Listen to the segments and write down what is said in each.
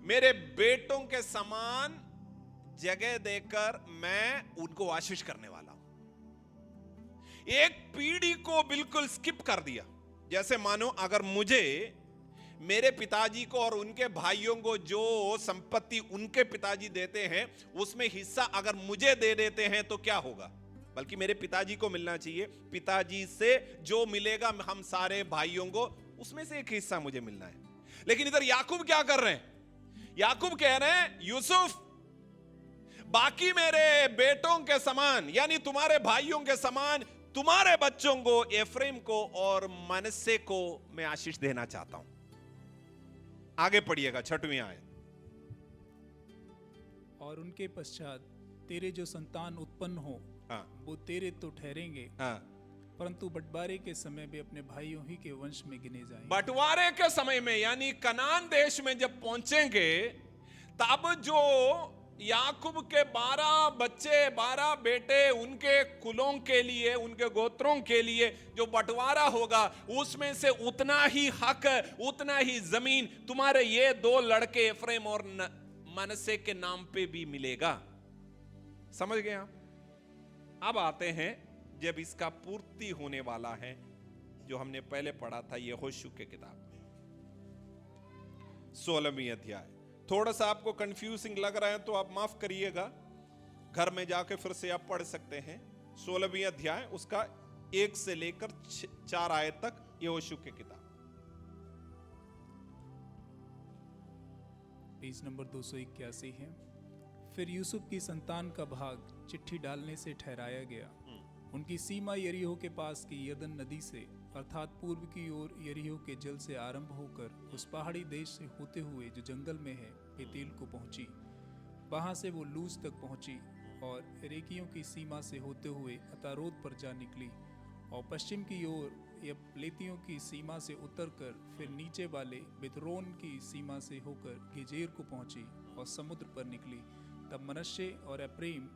मेरे बेटों के समान जगह देकर मैं उनको आशीष करने वाला हूं। एक पीढ़ी को बिल्कुल स्किप कर दिया। जैसे मानो अगर मुझे मेरे पिताजी को और उनके भाइयों को जो संपत्ति उनके पिताजी देते हैं उसमें हिस्सा अगर मुझे दे देते हैं तो क्या होगा? बल्कि मेरे पिताजी को मिलना चाहिए। पिताजी से जो मिलेगा हम सारे भाइयों को उसमें से एक हिस्सा मुझे मिलना है। लेकिन इधर याकूब क्या कर रहे हैं? याकूब कह रहे हैं यूसुफ, बाकी मेरे बेटों के समान यानी तुम्हारे भाइयों के समान तुम्हारे बच्चों को, एफ्रेम को और मनस्से को मैं आशीष देना चाहता हूं। आगे पढ़िएगा 6वीं आयत। और उनके पश्चात तेरे जो संतान उत्पन्न हो वो तेरे तो ठहरेंगे, परंतु बंटवारे के समय वे अपने भाइयों ही के वंश में गिने जाएंगे। बंटवारे के समय में यानी कनान देश में जब पहुंचेंगे तब जो याकूब के 12 बच्चे, 12 बेटे, उनके कुलों के लिए, उनके गोत्रों के लिए जो बंटवारा होगा उसमें से उतना ही हक, उतना ही जमीन तुम्हारे ये 2 लड़के एफ्रेम और मनस्से के नाम पे भी मिलेगा। समझ गए आप? अब आते हैं जब इसका पूर्ति होने वाला है, जो हमने पहले पढ़ा था यहोशू के किताब में 16वीं अध्याय। थोड़ा सा आपको कंफ्यूजिंग लग रहा है तो आप माफ करिएगा, घर में जाके फिर से आप पढ़ सकते हैं। 16वीं अध्याय उसका 1 से लेकर 4 आयत तक यहोशू की किताब, पेज नंबर 281 है। फिर यूसुफ की संतान का भाग चिट्ठी डालने से ठहराया गया। उनकी सीमा यरीहो के पास की यरदन नदी से अर्थात पूर्व की ओर यरीहो के जल से आरंभ होकर उस पहाड़ी देश से होते हुए जो जंगल में है बेतेल को पहुंची। वहां से वो लूज तक पहुंची और रेकियों की सीमा से होते हुए अतारोत पर जा निकली और पश्चिम की ओर यप्लेतियों की सीमा से उतरकर फिर नीचे वाले बिथरोन की सीमा से होकर गेजेर को पहुंची और समुद्र पर निकली। तब मनश्शे और एफ्रेम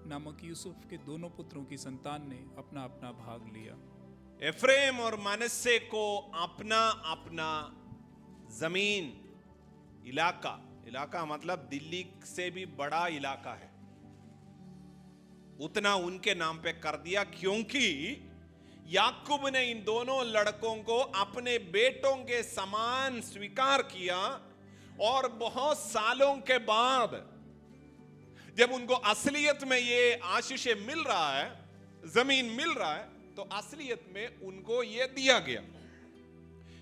नामक यूसुफ के दोनों पुत्रों की संतान ने अपना अपना भाग लिया। एफ्रेम और मनस्से को अपना अपना जमीन, इलाका मतलब दिल्ली से भी बड़ा इलाका है, उतना उनके नाम पे कर दिया, क्योंकि याकूब ने इन दोनों लड़कों को अपने बेटों के समान स्वीकार किया और बहुत सालों के बाद जब उनको असलियत में ये आशीषें मिल रहा है, जमीन मिल रहा है, तो असलियत में उनको ये दिया गया।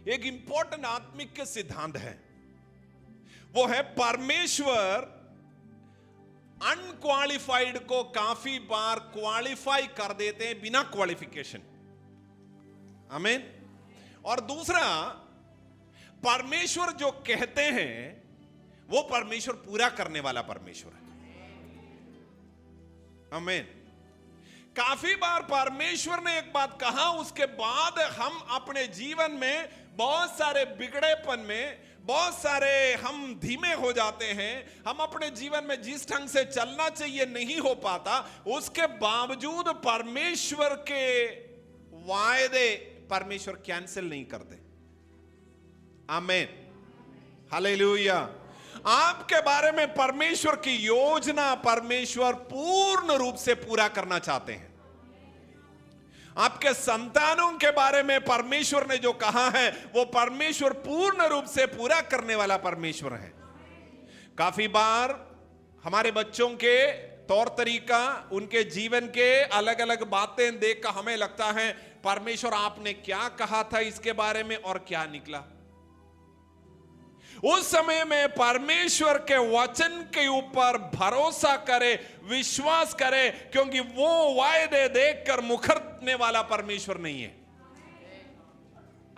एक इंपॉर्टेंट आत्मिक सिद्धांत है, वो है परमेश्वर अनक्वालिफाइड को काफी बार क्वालिफाई कर देते हैं बिना क्वालिफिकेशन। आमीन। और दूसरा, परमेश्वर जो कहते हैं वो परमेश्वर पूरा करने वाला परमेश्वर है। आमीन। काफी बार परमेश्वर ने एक बात कहा, उसके बाद हम अपने जीवन में बहुत सारे बिगड़ेपन में, बहुत सारे हम धीमे हो जाते हैं, हम अपने जीवन में जिस ढंग से चलना चाहिए नहीं हो पाता, उसके बावजूद परमेश्वर के वायदे परमेश्वर कैंसिल नहीं करते। आमीन, हालेलुया। आपके बारे में परमेश्वर की योजना परमेश्वर पूर्ण रूप से पूरा करना चाहते हैं। आपके संतानों के बारे में परमेश्वर ने जो कहा है वो परमेश्वर पूर्ण रूप से पूरा करने वाला परमेश्वर है। काफी बार हमारे बच्चों के तौर तरीका, उनके जीवन के अलग अलग बातें देखकर हमें लगता है परमेश्वर आपने क्या कहा था इसके बारे में और क्या निकला। उस समय में परमेश्वर के वचन के ऊपर भरोसा करे, विश्वास करे, क्योंकि वो वायदे देखकर मुकरने वाला परमेश्वर नहीं है।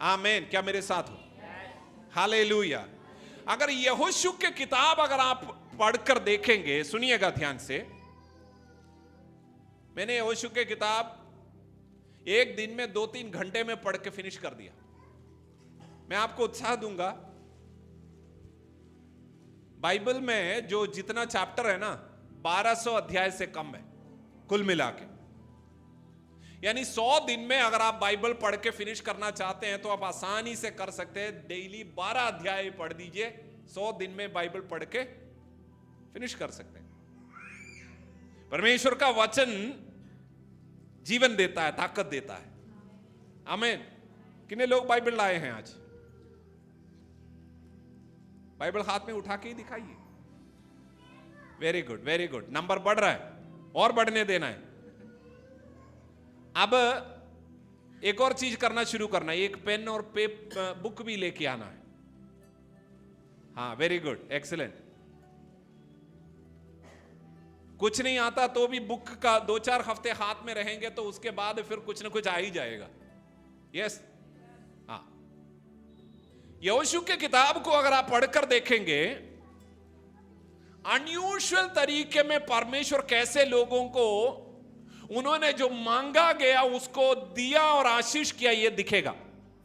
आमीन। क्या मेरे साथ हो? हालेलुया। अगर यहोशू की किताब अगर आप पढ़कर देखेंगे, सुनिएगा ध्यान से, मैंने यहोशू की किताब एक दिन में 2-3 घंटे में पढ़ के फिनिश कर दिया। मैं आपको उत्साह दूंगा, बाइबल में जो जितना चैप्टर है ना 1200 अध्याय से कम है कुल मिला के। यानी 100 दिन में अगर आप बाइबल पढ़ के फिनिश करना चाहते हैं तो आप आसानी से कर सकते हैं। डेली 12 अध्याय पढ़ दीजिए, 100 दिन में बाइबल पढ़ के फिनिश कर सकते हैं। परमेश्वर का वचन जीवन देता है, ताकत देता है। आमीन। कितने लोग बाइबल लाए हैं आज? बाइबल हाथ में उठा के ही दिखाइए। Very good, very good. Number बढ़ रहा है और बढ़ने देना है। अब एक और चीज करना शुरू करना है, एक पेन और बुक भी लेके आना है। हाँ, वेरी गुड, एक्सीलेंट। कुछ नहीं आता तो भी बुक का 2-4 हफ्ते हाथ में रहेंगे तो उसके बाद फिर कुछ ना कुछ आ ही जाएगा। यस, हाँ। यहोशू के किताब को अगर आप पढ़कर देखेंगे, अनयूजुअल तरीके में परमेश्वर कैसे लोगों को, उन्होंने जो मांगा गया उसको दिया और आशीष किया, यह दिखेगा।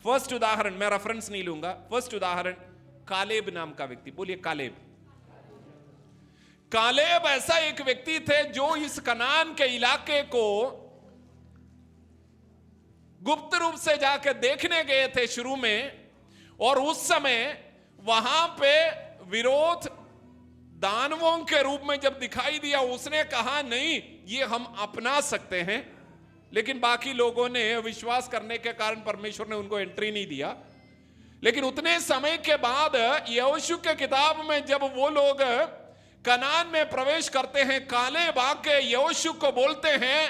फर्स्ट उदाहरण, मैं रेफरेंस नहीं लूंगा। फर्स्ट उदाहरण, कालेब नाम का व्यक्ति। बोलिए कालेब। कालेब ऐसा एक व्यक्ति थे जो इस कनान के इलाके को गुप्त रूप से जाके देखने गए थे शुरू में, और उस समय वहां पे विरोध दानवों के रूप में जब दिखाई दिया, उसने कहा नहीं, ये हम अपना सकते हैं। लेकिन बाकी लोगों ने विश्वास करने के कारण परमेश्वर ने उनको एंट्री नहीं दिया। लेकिन उतने समय के बाद यहोशू के किताब में जब वो लोग कनान में प्रवेश करते हैं, कालेब आके यहोशू को बोलते हैं,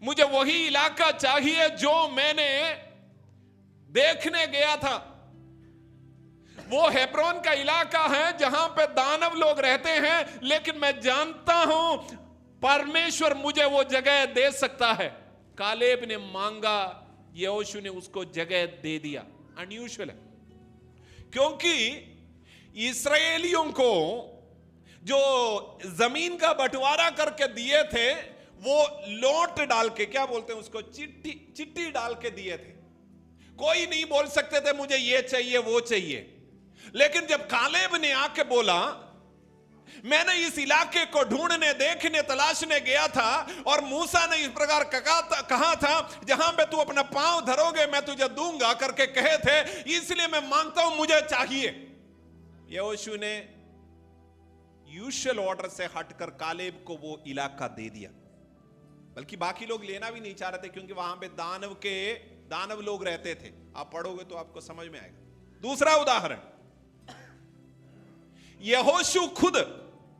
मुझे वही इलाका चाहिए जो मैंने देखने गया था। वो हेब्रोन का इलाका है जहां पे दानव लोग रहते हैं, लेकिन मैं जानता हूं परमेश्वर मुझे वो जगह दे सकता है। कालेब ने मांगा, यहोशू ने उसको जगह दे दिया। अनयूजुअल है, क्योंकि इस्राएलियों को जो जमीन का बंटवारा करके दिए थे, वो लौट डाल के, क्या बोलते हैं उसको, चिट्ठी डाल के दिए थे। कोई नहीं बोल सकते थे मुझे ये चाहिए वो चाहिए। लेकिन जब कालेब ने आके बोला, मैंने इस इलाके को ढूंढने, देखने, तलाशने गया था, और मूसा ने इस प्रकार कहा था, जहां पे तू अपना पांव धरोगे मैं तुझे दूंगा करके कहे थे, इसलिए मैं मांगता हूं, मुझे चाहिए। यहोशू ने यूजुअल ऑर्डर से हटकर कालेब को वो इलाका दे दिया। बल्कि बाकी लोग लेना भी नहीं चाह रहे थे, क्योंकि वहां पे दानव लोग रहते थे। आप पढ़ोगे तो आपको समझ में आएगा। दूसरा उदाहरण, यहोशू खुद,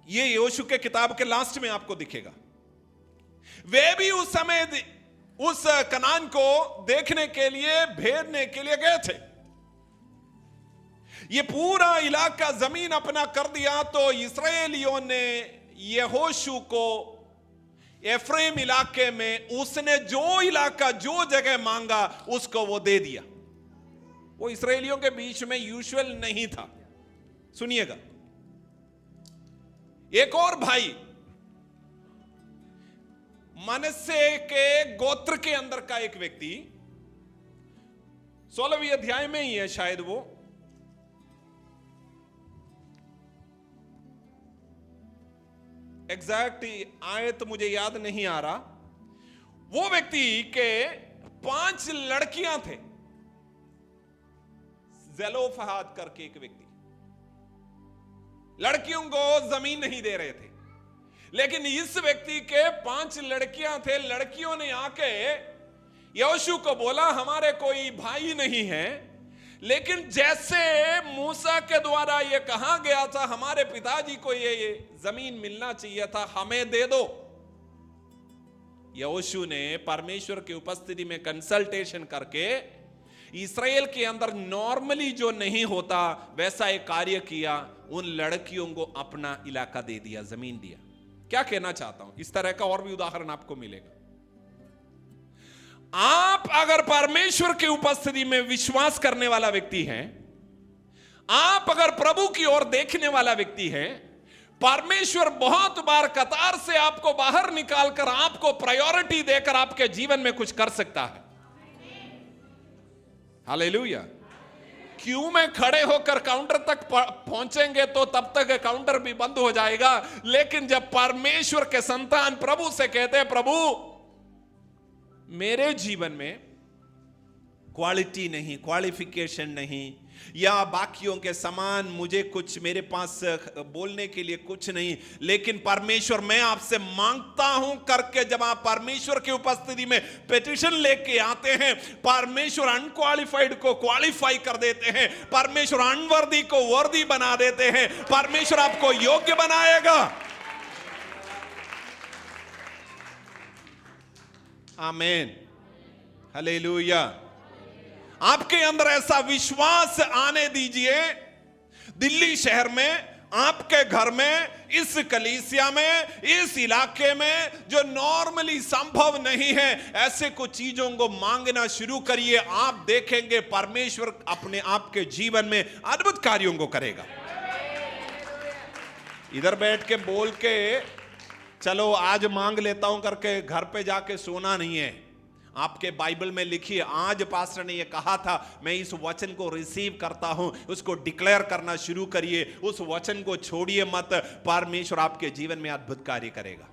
ये यहोशू के किताब के लास्ट में आपको दिखेगा, वे भी उस समय उस कनान को देखने के लिए, भेजने के लिए गए थे। ये पूरा इलाका जमीन अपना कर दिया, तो इस्राएलियों ने यहोशू को एफ्रेम इलाके में उसने जो इलाका, जो जगह मांगा, उसको वो दे दिया। वो इस्राएलियों के बीच में यूजुअल नहीं था। सुनिएगा, एक और भाई, मनश्शे के गोत्र के अंदर का एक व्यक्ति, 16वीं अध्याय में ही है शायद, वो एग्जैक्ट आयत मुझे याद नहीं आ रहा। वो व्यक्ति के 5 लड़कियां थे। जेलोफहाद करके एक व्यक्ति, लड़कियों को जमीन नहीं दे रहे थे, लेकिन इस व्यक्ति के 5 लड़कियां थे। लड़कियों ने आके यहोशू को बोला, हमारे कोई भाई नहीं है, लेकिन जैसे मूसा के द्वारा ये कहा गया था, हमारे पिताजी को ये जमीन मिलना चाहिए था, हमें दे दो। यहोशू ने परमेश्वर की उपस्थिति में कंसल्टेशन करके इस्राएल के अंदर नॉर्मली जो नहीं होता वैसा एक कार्य किया, उन लड़कियों को अपना इलाका दे दिया, जमीन दिया। क्या कहना चाहता हूं, इस तरह का और भी उदाहरण आपको मिलेगा। आप अगर परमेश्वर की उपस्थिति में विश्वास करने वाला व्यक्ति हैं, आप अगर प्रभु की ओर देखने वाला व्यक्ति है, परमेश्वर बहुत बार कतार से आपको बाहर निकालकर आपको प्रायोरिटी देकर आपके जीवन में कुछ कर सकता है। हालेलुया। क्यों में खड़े होकर काउंटर तक पहुंचेंगे तो तब तक काउंटर भी बंद हो जाएगा, लेकिन जब परमेश्वर के संतान प्रभु से कहते हैं, प्रभु मेरे जीवन में क्वालिटी नहीं, क्वालिफिकेशन नहीं, या बाकियों के समान मुझे कुछ, मेरे पास बोलने के लिए कुछ नहीं, लेकिन परमेश्वर मैं आपसे मांगता हूं करके जब आप परमेश्वर की उपस्थिति में पिटीशन लेके आते हैं, परमेश्वर अनक्वालिफाइड को क्वालिफाई कर देते हैं, परमेश्वर अनवर्दी को वर्दी बना देते हैं, परमेश्वर आपको योग्य बनाएगा। आमीन, हालेलुया। आपके अंदर ऐसा विश्वास आने दीजिए, दिल्ली शहर में, आपके घर में, इस कलीसिया में, इस इलाके में, जो नॉर्मली संभव नहीं है, ऐसे कुछ चीजों को मांगना शुरू करिए। आप देखेंगे परमेश्वर अपने आपके जीवन में अद्भुत कार्यों को करेगा। इधर बैठ के बोल के चलो आज मांग लेता हूं करके घर पे जाके सोना नहीं है। आपके बाइबल में लिखिए, आज पास्टर ने ये कहा था, मैं इस वचन को रिसीव करता हूं, उसको डिक्लेयर करना शुरू करिए, उस वचन को छोड़िए मत। परमेश्वर आपके जीवन में अद्भुत कार्य करेगा।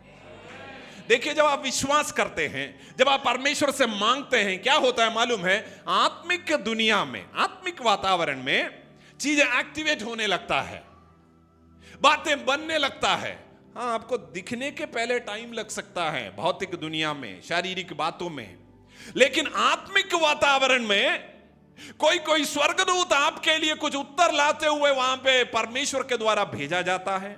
देखिए, जब आप विश्वास करते हैं, जब आप परमेश्वर से मांगते हैं, क्या होता है मालूम है? आत्मिक दुनिया में, आत्मिक वातावरण में चीजें एक्टिवेट होने लगता है, बातें बनने लगता है। हाँ, आपको दिखने के पहले टाइम लग सकता है भौतिक दुनिया में, शारीरिक बातों में, लेकिन आत्मिक वातावरण में कोई कोई स्वर्गदूत आपके लिए कुछ उत्तर लाते हुए वहां पे परमेश्वर के द्वारा भेजा जाता है।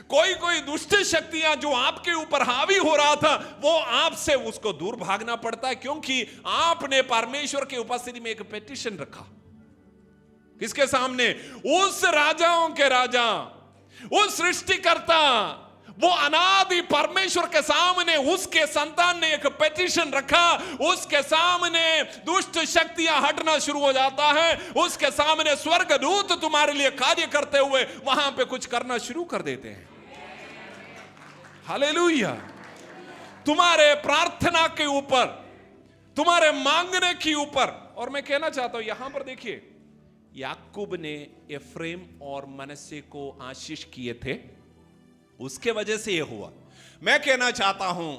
कोई कोई दुष्ट शक्तियां जो आपके ऊपर हावी हो रहा था, वो आपसे उसको दूर भागना पड़ता है, क्योंकि आपने परमेश्वर की उपस्थिति में एक पिटीशन रखा। किसके सामने? उस राजाओं के राजा, उस सृष्टिकर्ता, वो अनादि परमेश्वर के सामने उसके संतान ने एक पिटीशन रखा। उसके सामने दुष्ट शक्तियां हटना शुरू हो जाता है, उसके सामने स्वर्गदूत तुम्हारे लिए कार्य करते हुए वहां पे कुछ करना शुरू कर देते हैं। हालेलुया। तुम्हारे प्रार्थना के ऊपर, तुम्हारे मांगने के ऊपर। और मैं कहना चाहता हूं, यहां पर देखिए, याकूब ने एफ्रेम और मनश्शे को आशीष किए थे, उसके वजह से यह हुआ। मैं कहना चाहता हूं,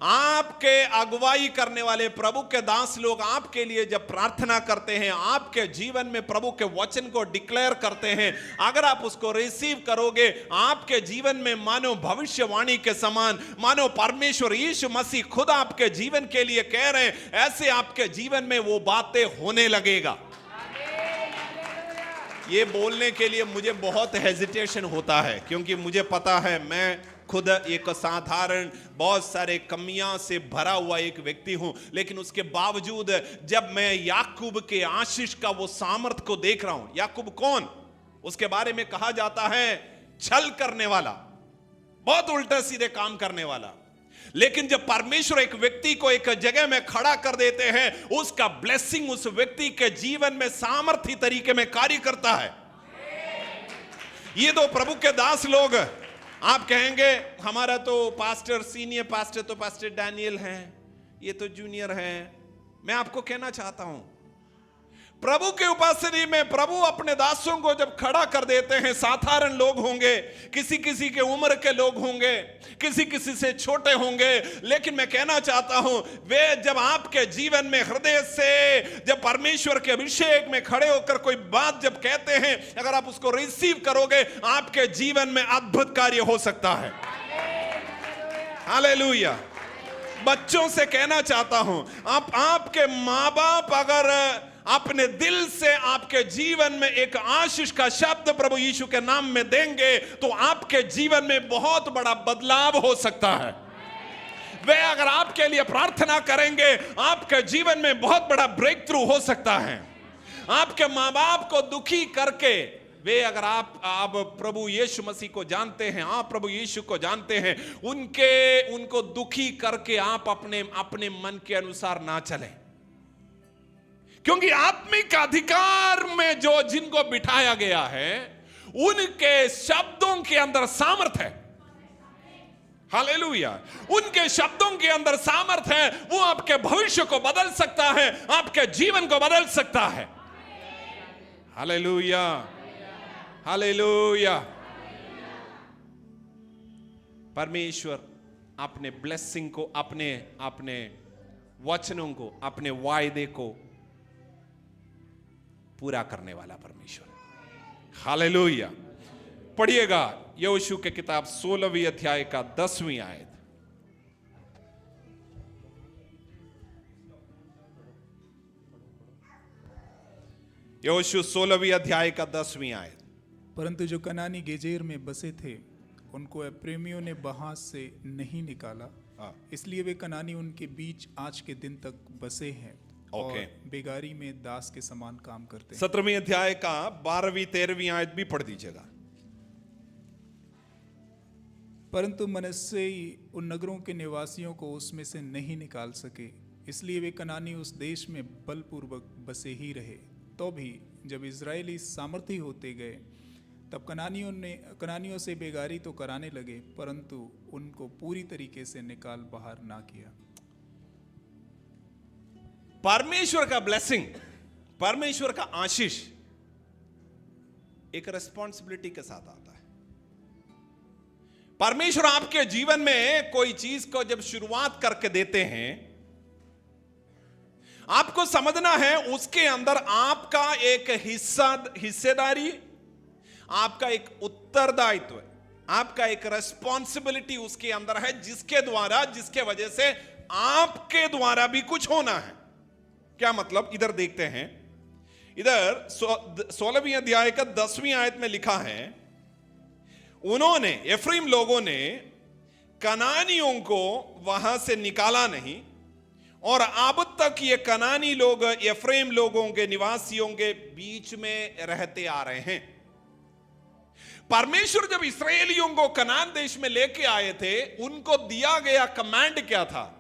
आपके अगुवाई करने वाले प्रभु के दास लोग आपके लिए जब प्रार्थना करते हैं, आपके जीवन में प्रभु के वचन को डिक्लेयर करते हैं, अगर आप उसको रिसीव करोगे, आपके जीवन में मानो भविष्यवाणी के समान, मानो परमेश्वर यीशु मसीह खुद आपके जीवन के लिए कह रहे हैं, ऐसे आपके जीवन में वो बातें होने लगेगा। ये बोलने के लिए मुझे बहुत हेजिटेशन होता है, क्योंकि मुझे पता है मैं खुद एक साधारण, बहुत सारे कमियां से भरा हुआ एक व्यक्ति हूं, लेकिन उसके बावजूद जब मैं याकूब के आशीष का वो सामर्थ को देख रहा हूं। याकूब कौन? उसके बारे में कहा जाता है छल करने वाला, बहुत उल्टा सीधे काम करने वाला। लेकिन जब परमेश्वर एक व्यक्ति को एक जगह में खड़ा कर देते हैं, उसका ब्लेसिंग उस व्यक्ति के जीवन में सामर्थी तरीके में कार्य करता है। ये दो प्रभु के दास लोग, आप कहेंगे हमारा तो पास्टर, सीनियर पास्टर तो पास्टर डैनियल हैं, ये तो जूनियर हैं। मैं आपको कहना चाहता हूं, प्रभु के उपस्थिति में प्रभु अपने दासों को जब खड़ा कर देते हैं, साधारण लोग होंगे, किसी किसी के उम्र के लोग होंगे, किसी किसी से छोटे होंगे, लेकिन मैं कहना चाहता हूं, वे जब आपके जीवन में हृदय से जब परमेश्वर के अभिषेक में खड़े होकर कोई बात जब कहते हैं, अगर आप उसको रिसीव करोगे, आपके जीवन में अद्भुत कार्य हो सकता है। हालेलुया। बच्चों से कहना चाहता हूं, आपके माँ बाप अगर अपने दिल से आपके जीवन में एक आशीष का शब्द प्रभु यीशु के नाम में देंगे, तो आपके जीवन में बहुत बड़ा बदलाव हो सकता है। वे अगर आपके लिए प्रार्थना करेंगे, आपके जीवन में बहुत बड़ा ब्रेक थ्रू हो सकता है। आपके माँ बाप को दुखी करके, वे अगर आप प्रभु यीशु मसीह को जानते हैं, आप प्रभु यीशु को जानते हैं, उनको दुखी करके आप अपने मन के अनुसार ना चलें, क्योंकि आत्मिक अधिकार में जो जिनको बिठाया गया है, उनके शब्दों के अंदर सामर्थ है। हालेलुया। उनके शब्दों के अंदर सामर्थ है, वो आपके भविष्य को बदल सकता है, आपके जीवन को बदल सकता है। Hallelujah, hallelujah. परमेश्वर अपने ब्लेसिंग को, अपने वचनों को, अपने वायदे को पूरा करने वाला परमेश्वर। हालेलुया। पढ़िएगा यहोशू के किताब 16वीं अध्याय का 10वीं आयत। यहोशू 16वीं अध्याय का 10वीं आयत। परंतु जो कनानी गेजेर में बसे थे उनको एप्रेमियों ने बहास से नहीं निकाला, इसलिए वे कनानी उनके बीच आज के दिन तक बसे हैं और बेगारी में दास के समान काम करते हैं। 17वीं अध्याय का 12वीं 13वीं आयत भी पढ़ दीजिएगा। परंतु मनश्शेई उन नगरों के निवासियों को उसमें से नहीं निकाल सके, इसलिए वे कनानी उस देश में बलपूर्वक बसे ही रहे। तो भी जब इजरायली सामर्थी होते गए तब कनानियों से बेगारी तो कराने लगे, परंतु उनको पूरी तरीके से निकाल बाहर ना किया। परमेश्वर का ब्लेसिंग, परमेश्वर का आशीष एक रिस्पॉन्सिबिलिटी के साथ आता है। परमेश्वर आपके जीवन में कोई चीज को जब शुरुआत करके देते हैं, आपको समझना है उसके अंदर आपका एक हिस्सेदारी, आपका एक उत्तरदायित्व है, आपका एक रिस्पॉन्सिबिलिटी उसके अंदर है, जिसके वजह से आपके द्वारा भी कुछ होना है। क्या मतलब? इधर देखते हैं, इधर 16वीं अध्याय का 10वीं आयत में लिखा है, उन्होंने एफ्रेम लोगों ने कनानियों को वहां से निकाला नहीं और अब तक ये कनानी लोग एफ्रेम लोगों के निवासियों के बीच में रहते आ रहे हैं। परमेश्वर जब इस्राएलियों को कनान देश में लेके आए थे, उनको दिया गया कमांड क्या था?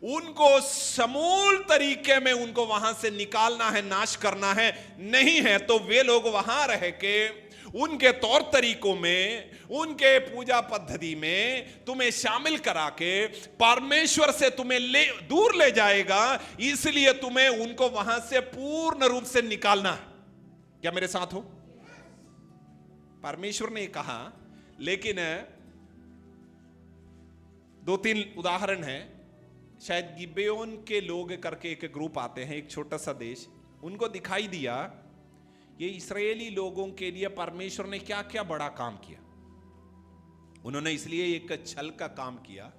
उनको समूल तरीके में उनको वहां से निकालना है, नाश करना है। नहीं है तो वे लोग वहां रह के उनके तौर तरीकों में, उनके पूजा पद्धति में तुम्हें शामिल करा के परमेश्वर से तुम्हें दूर ले जाएगा। इसलिए तुम्हें उनको वहां से पूर्ण रूप से निकालना है। क्या मेरे साथ हो? परमेश्वर ने कहा, लेकिन 2-3 उदाहरण है। शायद गिबेयोन के लोग करके एक ग्रुप आते हैं, एक छोटा सा देश, उनको दिखाई दिया ये इस्राएली लोगों के लिए परमेश्वर ने क्या क्या बड़ा काम किया। उन्होंने इसलिए एक छल का काम किया।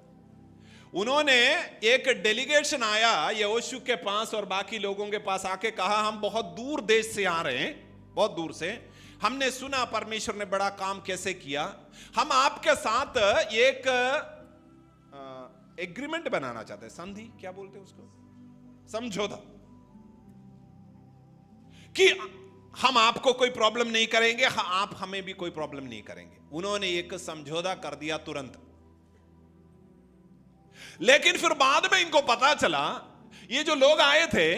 उन्होंने एक डेलीगेशन आया यहोशू के पास और बाकी लोगों के पास आके कहा, हम बहुत दूर देश से आ रहे हैं, बहुत दूर से, हमने सुना परमेश्वर ने बड़ा काम कैसे किया। हम आपके साथ एक एग्रीमेंट बनाना चाहते हैं, संधि क्या बोलते हैं उसको, समझौता, कि हम आपको कोई प्रॉब्लम नहीं करेंगे, आप हमें भी कोई प्रॉब्लम नहीं करेंगे। उन्होंने एक समझौता कर दिया तुरंत। लेकिन फिर बाद में इनको पता चला ये जो लोग आए थे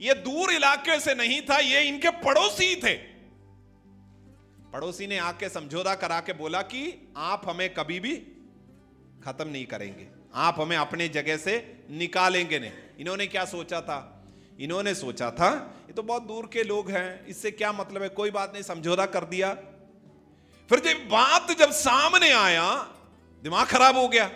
ये दूर इलाके से नहीं था, ये इनके पड़ोसी थे। पड़ोसी ने आके समझौता करा के बोला कि आप हमें कभी भी खत्म नहीं करेंगे, आप हमें अपने जगह से निकालेंगे नहीं। इन्होंने क्या सोचा था? इन्होंने सोचा था ये तो बहुत दूर के लोग हैं, इससे क्या मतलब है, कोई बात नहीं, समझौता कर दिया। फिर जब सामने आया दिमाग खराब हो गया।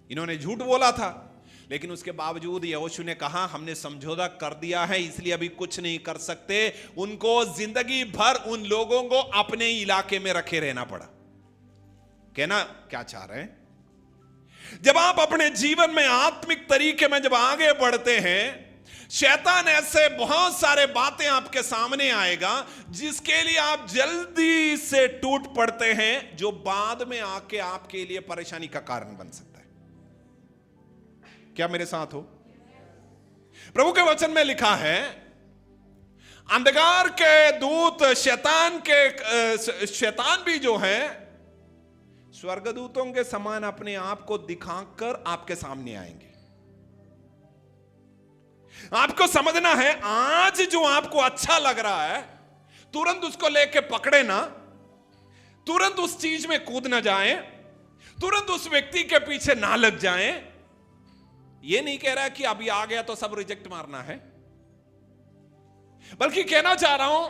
इन्होंने झूठ बोला था, लेकिन उसके बावजूद यहोशू ने कहा हमने समझौता कर दिया है, इसलिए अभी कुछ नहीं कर सकते। उनको जिंदगी भर उन लोगों को अपने इलाके में रखे रहना पड़ा। कहना क्या चाह रहे हैं? जब आप अपने जीवन में आत्मिक तरीके में जब आगे बढ़ते हैं, शैतान ऐसे बहुत सारे बातें आपके सामने आएगा जिसके लिए आप जल्दी से टूट पड़ते हैं, जो बाद में आके आपके लिए परेशानी का कारण बन सकता है। क्या मेरे साथ हो? प्रभु के वचन में लिखा है, अंधकार के दूत शैतान भी जो है स्वर्गदूतों के समान अपने आप को दिखाकर आपके सामने आएंगे। आपको समझना है, आज जो आपको अच्छा लग रहा है तुरंत उसको लेके पकड़े ना, तुरंत उस चीज में कूद ना जाए, तुरंत उस व्यक्ति के पीछे ना लग जाए। ये नहीं कह रहा कि अभी आ गया तो सब रिजेक्ट मारना है, बल्कि कहना चाह रहा हूं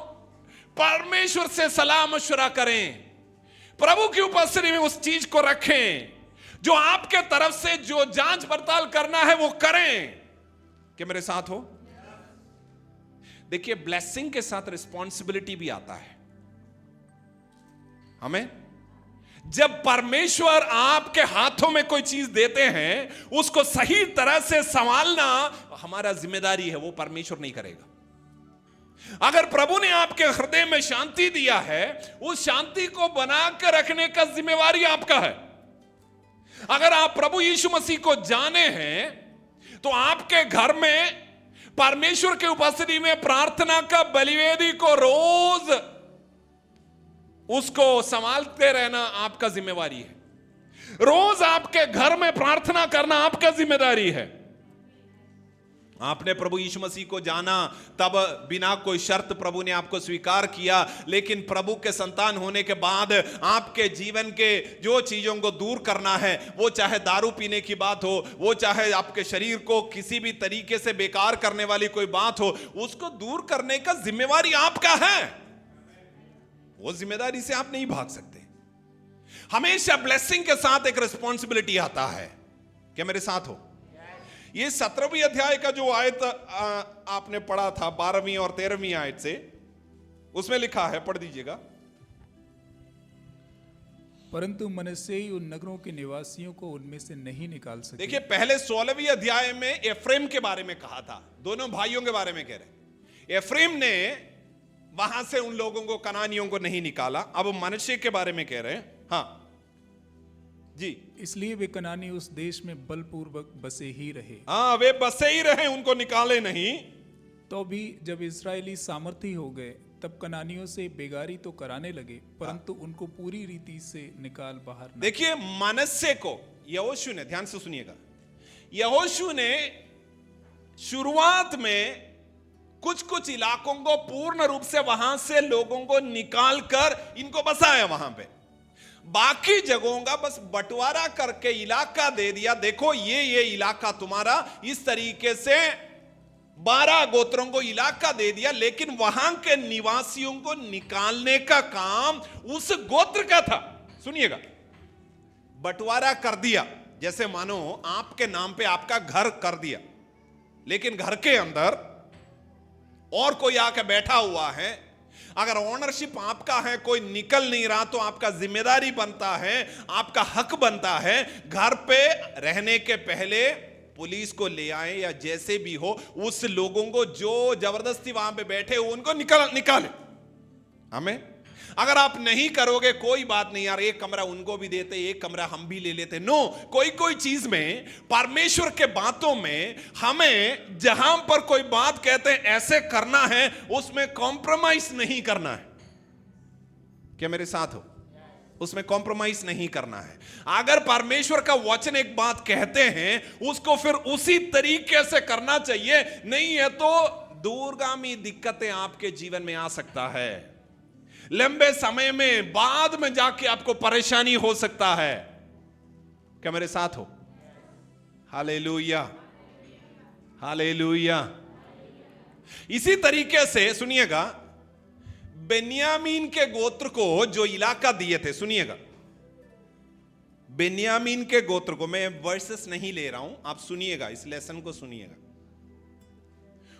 परमेश्वर से सलाह मशवरा करें, प्रभु की उपस्थिति में उस चीज को रखें, जो आपके तरफ से जो जांच पड़ताल करना है वो करें। क्या मेरे साथ हो? देखिए ब्लेसिंग के साथ रिस्पॉन्सिबिलिटी भी आता है। हमें जब परमेश्वर आपके हाथों में कोई चीज देते हैं, उसको सही तरह से संभालना हमारा जिम्मेदारी है, वो परमेश्वर नहीं करेगा। अगर प्रभु ने आपके हृदय में शांति दिया है, उस शांति को बना कर रखने का जिम्मेवारी आपका है। अगर आप प्रभु यीशु मसीह को जाने हैं, तो आपके घर में परमेश्वर के उपस्थिति में प्रार्थना का बलिवेदी को रोज उसको संभालते रहना आपका जिम्मेवारी है। रोज आपके घर में प्रार्थना करना आपका जिम्मेदारी है। आपने प्रभु यीशु मसीह को जाना, तब बिना कोई शर्त प्रभु ने आपको स्वीकार किया, लेकिन प्रभु के संतान होने के बाद आपके जीवन के जो चीजों को दूर करना है, वो चाहे दारू पीने की बात हो, वो चाहे आपके शरीर को किसी भी तरीके से बेकार करने वाली कोई बात हो, उसको दूर करने का जिम्मेवारी आपका है। वो जिम्मेदारी से आप नहीं भाग सकते। हमेशा ब्लेसिंग के साथ एक रिस्पॉन्सिबिलिटी आता है। क्या मेरे साथ हो? ये 17वीं अध्याय का जो आयत आपने पढ़ा था, 12वीं और 13वीं आयत से, उसमें लिखा है, पढ़ दीजिएगा। परंतु मनश्शेई उन नगरों के निवासियों को उनमें से नहीं निकाल सके। देखिए पहले 16वीं अध्याय में एफ्रेम के बारे में कहा था, दोनों भाइयों के बारे में कह रहे। एफ्रेम ने वहां से उन लोगों को, कनानियों को नहीं निकाला। अब मनश्शे के बारे में कह रहे हैं। हाँ जी, इसलिए वे कनानी उस देश में बलपूर्वक बसे ही रहे। हाँ, वे बसे ही रहे, उनको निकाले नहीं। तो भी जब इस्राएली सामर्थी हो गए, तब कनानियों से बेगारी तो कराने लगे, परंतु उनको पूरी रीति से निकाल बाहर न। देखिए मनश्शे को यहोशू ने, ध्यान से सुनिएगा, यहोशू ने शुरुआत में कुछ कुछ इलाकों को पूर्ण रूप से वहां से लोगों को निकाल कर इनको बसाया वहां पे। बाकी जगहों का बस बंटवारा करके इलाका दे दिया। देखो ये इलाका तुम्हारा, इस तरीके से 12 गोत्रों को इलाका दे दिया, लेकिन वहां के निवासियों को निकालने का काम उस गोत्र का था। सुनिएगा, बंटवारा कर दिया, जैसे मानो आपके नाम पे आपका घर कर दिया, लेकिन घर के अंदर और कोई आके बैठा हुआ है। अगर ओनरशिप आपका है, कोई निकल नहीं रहा, तो आपका जिम्मेदारी बनता है, आपका हक बनता है, घर पे रहने के पहले पुलिस को ले आए या जैसे भी हो, उस लोगों को जो जबरदस्ती वहां पे बैठे हो उनको निकाले। हमें अगर आप नहीं करोगे, कोई बात नहीं यार, एक कमरा उनको भी देते, एक कमरा हम भी ले लेते। नो, कोई चीज में, परमेश्वर के बातों में, हमें जहां पर कोई बात कहते हैं ऐसे करना है, उसमें कॉम्प्रोमाइज नहीं करना है। क्या मेरे साथ हो? उसमें कॉम्प्रोमाइज नहीं करना है। अगर परमेश्वर का वचन एक बात कहते हैं, उसको फिर उसी तरीके से करना चाहिए। नहीं है तो दूरगामी दिक्कतें आपके जीवन में आ सकता है, लंबे समय में बाद में जाके आपको परेशानी हो सकता है। क्या मेरे साथ हो? Hallelujah, hallelujah. इसी तरीके से सुनिएगा, बेन्यामीन के गोत्र को जो इलाका दिए थे, सुनिएगा, बेन्यामीन के गोत्र को, मैं वर्सेस नहीं ले रहा हूं, आप सुनिएगा, इस लेसन को सुनिएगा।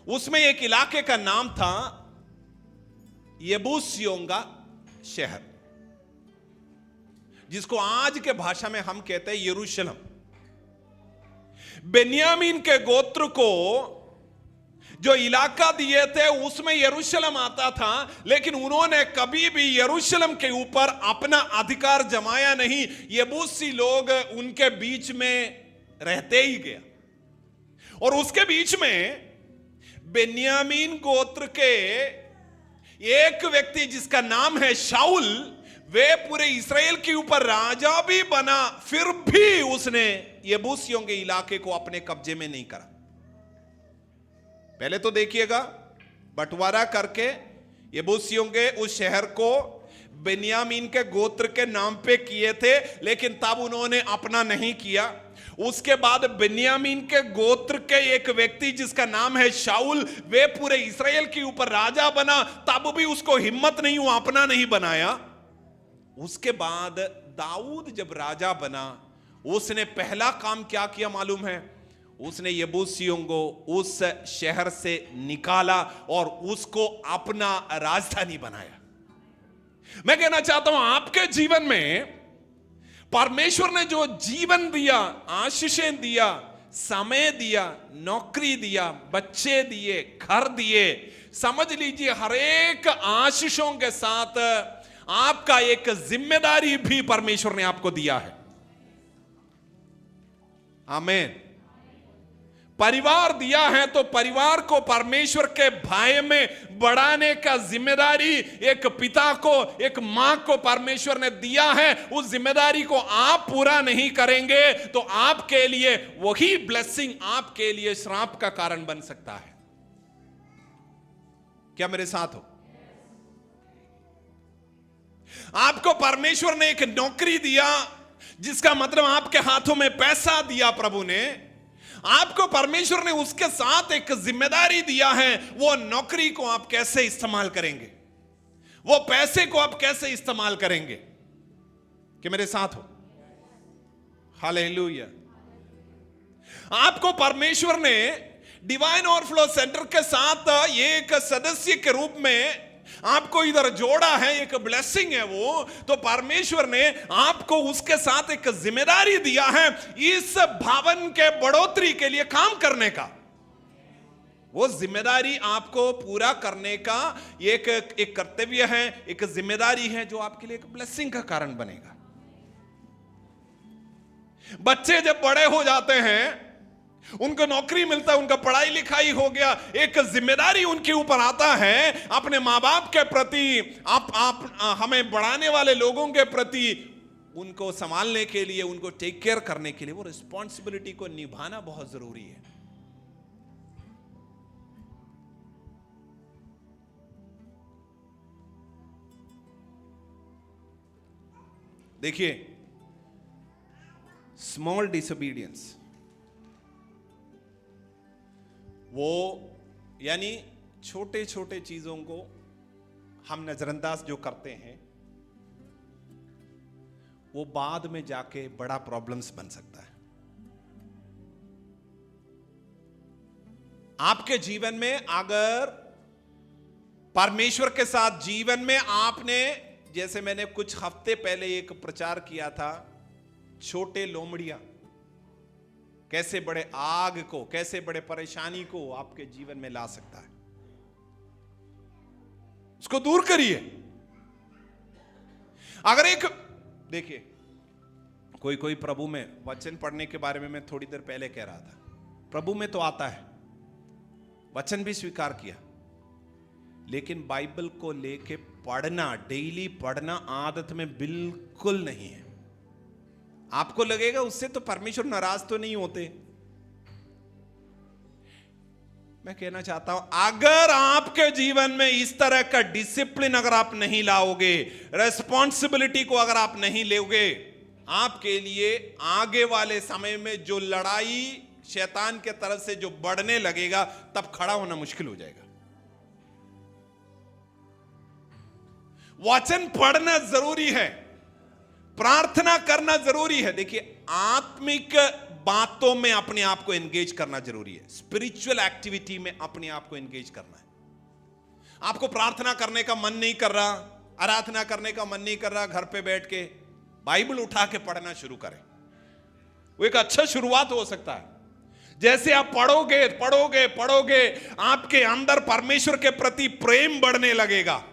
उसमें एक इलाके का नाम था यबूसियों का शहर, जिसको आज के भाषा में हम कहते हैं यरूशलेम। बेन्यामीन के गोत्र को जो इलाका दिए थे उसमें यरूशलेम आता था, लेकिन उन्होंने कभी भी यरूशलेम के ऊपर अपना अधिकार जमाया नहीं। यबूसी लोग उनके बीच में रहते ही गया। और उसके बीच में बेन्यामीन गोत्र के एक व्यक्ति जिसका नाम है शाऊल, वे पूरे इस्राएल के ऊपर राजा भी बना, फिर भी उसने यबूसियों के इलाके को अपने कब्जे में नहीं करा। पहले तो देखिएगा, बंटवारा करके यबूसियों के उस शहर को बेन्यामीन के गोत्र के नाम पे किए थे, लेकिन तब उन्होंने अपना नहीं किया। उसके बाद बेन्यामीन के गोत्र के एक व्यक्ति जिसका नाम है शाऊल, वे पूरे इस्राएल के ऊपर राजा बना, तब भी उसको हिम्मत नहीं हुआ, अपना नहीं बनाया। उसके बाद दाऊद जब राजा बना, उसने पहला काम क्या किया मालूम है? उसने यबूसियों को उस शहर से निकाला और उसको अपना राजधानी बनाया। मैं कहना चाहता हूं आपके जीवन में परमेश्वर ने जो जीवन दिया, आशीषें दिया, समय दिया, नौकरी दिया, बच्चे दिए, घर दिए, समझ लीजिए हर एक आशीषों के साथ आपका एक जिम्मेदारी भी परमेश्वर ने आपको दिया है। आमीन। परिवार दिया है तो परिवार को परमेश्वर के भय में बढ़ाने का जिम्मेदारी एक पिता को, एक मां को परमेश्वर ने दिया है। उस जिम्मेदारी को आप पूरा नहीं करेंगे तो आपके लिए वही ब्लेसिंग आपके लिए श्राप का कारण बन सकता है। क्या मेरे साथ हो? आपको परमेश्वर ने एक नौकरी दिया, जिसका मतलब आपके हाथों में पैसा दिया प्रभु ने। आपको परमेश्वर ने उसके साथ एक जिम्मेदारी दिया है। वो नौकरी को आप कैसे इस्तेमाल करेंगे, वो पैसे को आप कैसे इस्तेमाल करेंगे? कि मेरे साथ हो? हालेलुया। आपको परमेश्वर ने डिवाइन ओवरफ्लो सेंटर के साथ एक सदस्य के रूप में आपको इधर जोड़ा है, एक ब्लेसिंग है वो। तो परमेश्वर ने आपको उसके साथ एक जिम्मेदारी दिया है इस भवन के बढ़ोतरी के लिए काम करने का। वो जिम्मेदारी आपको पूरा करने का एक कर्तव्य है, एक जिम्मेदारी है जो आपके लिए एक ब्लेसिंग का कारण बनेगा। बच्चे जब बड़े हो जाते हैं, उनको नौकरी मिलता है, उनका पढ़ाई लिखाई हो गया, एक जिम्मेदारी उनके ऊपर आता है अपने माँ बाप के प्रति, आप हमें बढ़ाने वाले लोगों के प्रति, उनको संभालने के लिए, उनको टेक केयर करने के लिए वो रिस्पॉन्सिबिलिटी को निभाना बहुत जरूरी है। देखिए, स्मॉल डिसोबीडियंस, वो यानी छोटे छोटे चीजों को हम नजरअंदाज जो करते हैं, वो बाद में जाके बड़ा प्रॉब्लम्स बन सकता है। आपके जीवन में अगर परमेश्वर के साथ जीवन में आपने, जैसे मैंने कुछ हफ्ते पहले एक प्रचार किया था, छोटे लोमड़ियां कैसे बड़े आग को, कैसे बड़े परेशानी को आपके जीवन में ला सकता है। उसको दूर करिए। अगर एक देखिए, कोई प्रभु में वचन पढ़ने के बारे में मैं थोड़ी देर पहले कह रहा था, प्रभु में तो आता है, वचन भी स्वीकार किया, लेकिन बाइबल को लेके पढ़ना, डेली पढ़ना आदत में बिल्कुल नहीं है। आपको लगेगा उससे तो परमेश्वर नाराज तो नहीं होते। मैं कहना चाहता हूं, अगर आपके जीवन में इस तरह का डिसिप्लिन अगर आप नहीं लाओगे, रेस्पॉन्सिबिलिटी को अगर आप नहीं लोगे, आपके लिए आगे वाले समय में जो लड़ाई शैतान के तरफ से जो बढ़ने लगेगा, तब खड़ा होना मुश्किल हो जाएगा। वचन पढ़ना जरूरी है, प्रार्थना करना जरूरी है। देखिए, आत्मिक बातों में अपने आप को एंगेज करना जरूरी है, स्पिरिचुअल एक्टिविटी में अपने आप को एंगेज करना है। आपको प्रार्थना करने का मन नहीं कर रहा, आराधना करने का मन नहीं कर रहा, घर पे बैठ के बाइबल उठा के पढ़ना शुरू करें। वो एक अच्छा शुरुआत हो सकता है। जैसे आप पढ़ोगे पढ़ोगे पढ़ोगे, आपके अंदर परमेश्वर के प्रति प्रेम बढ़ने लगेगा,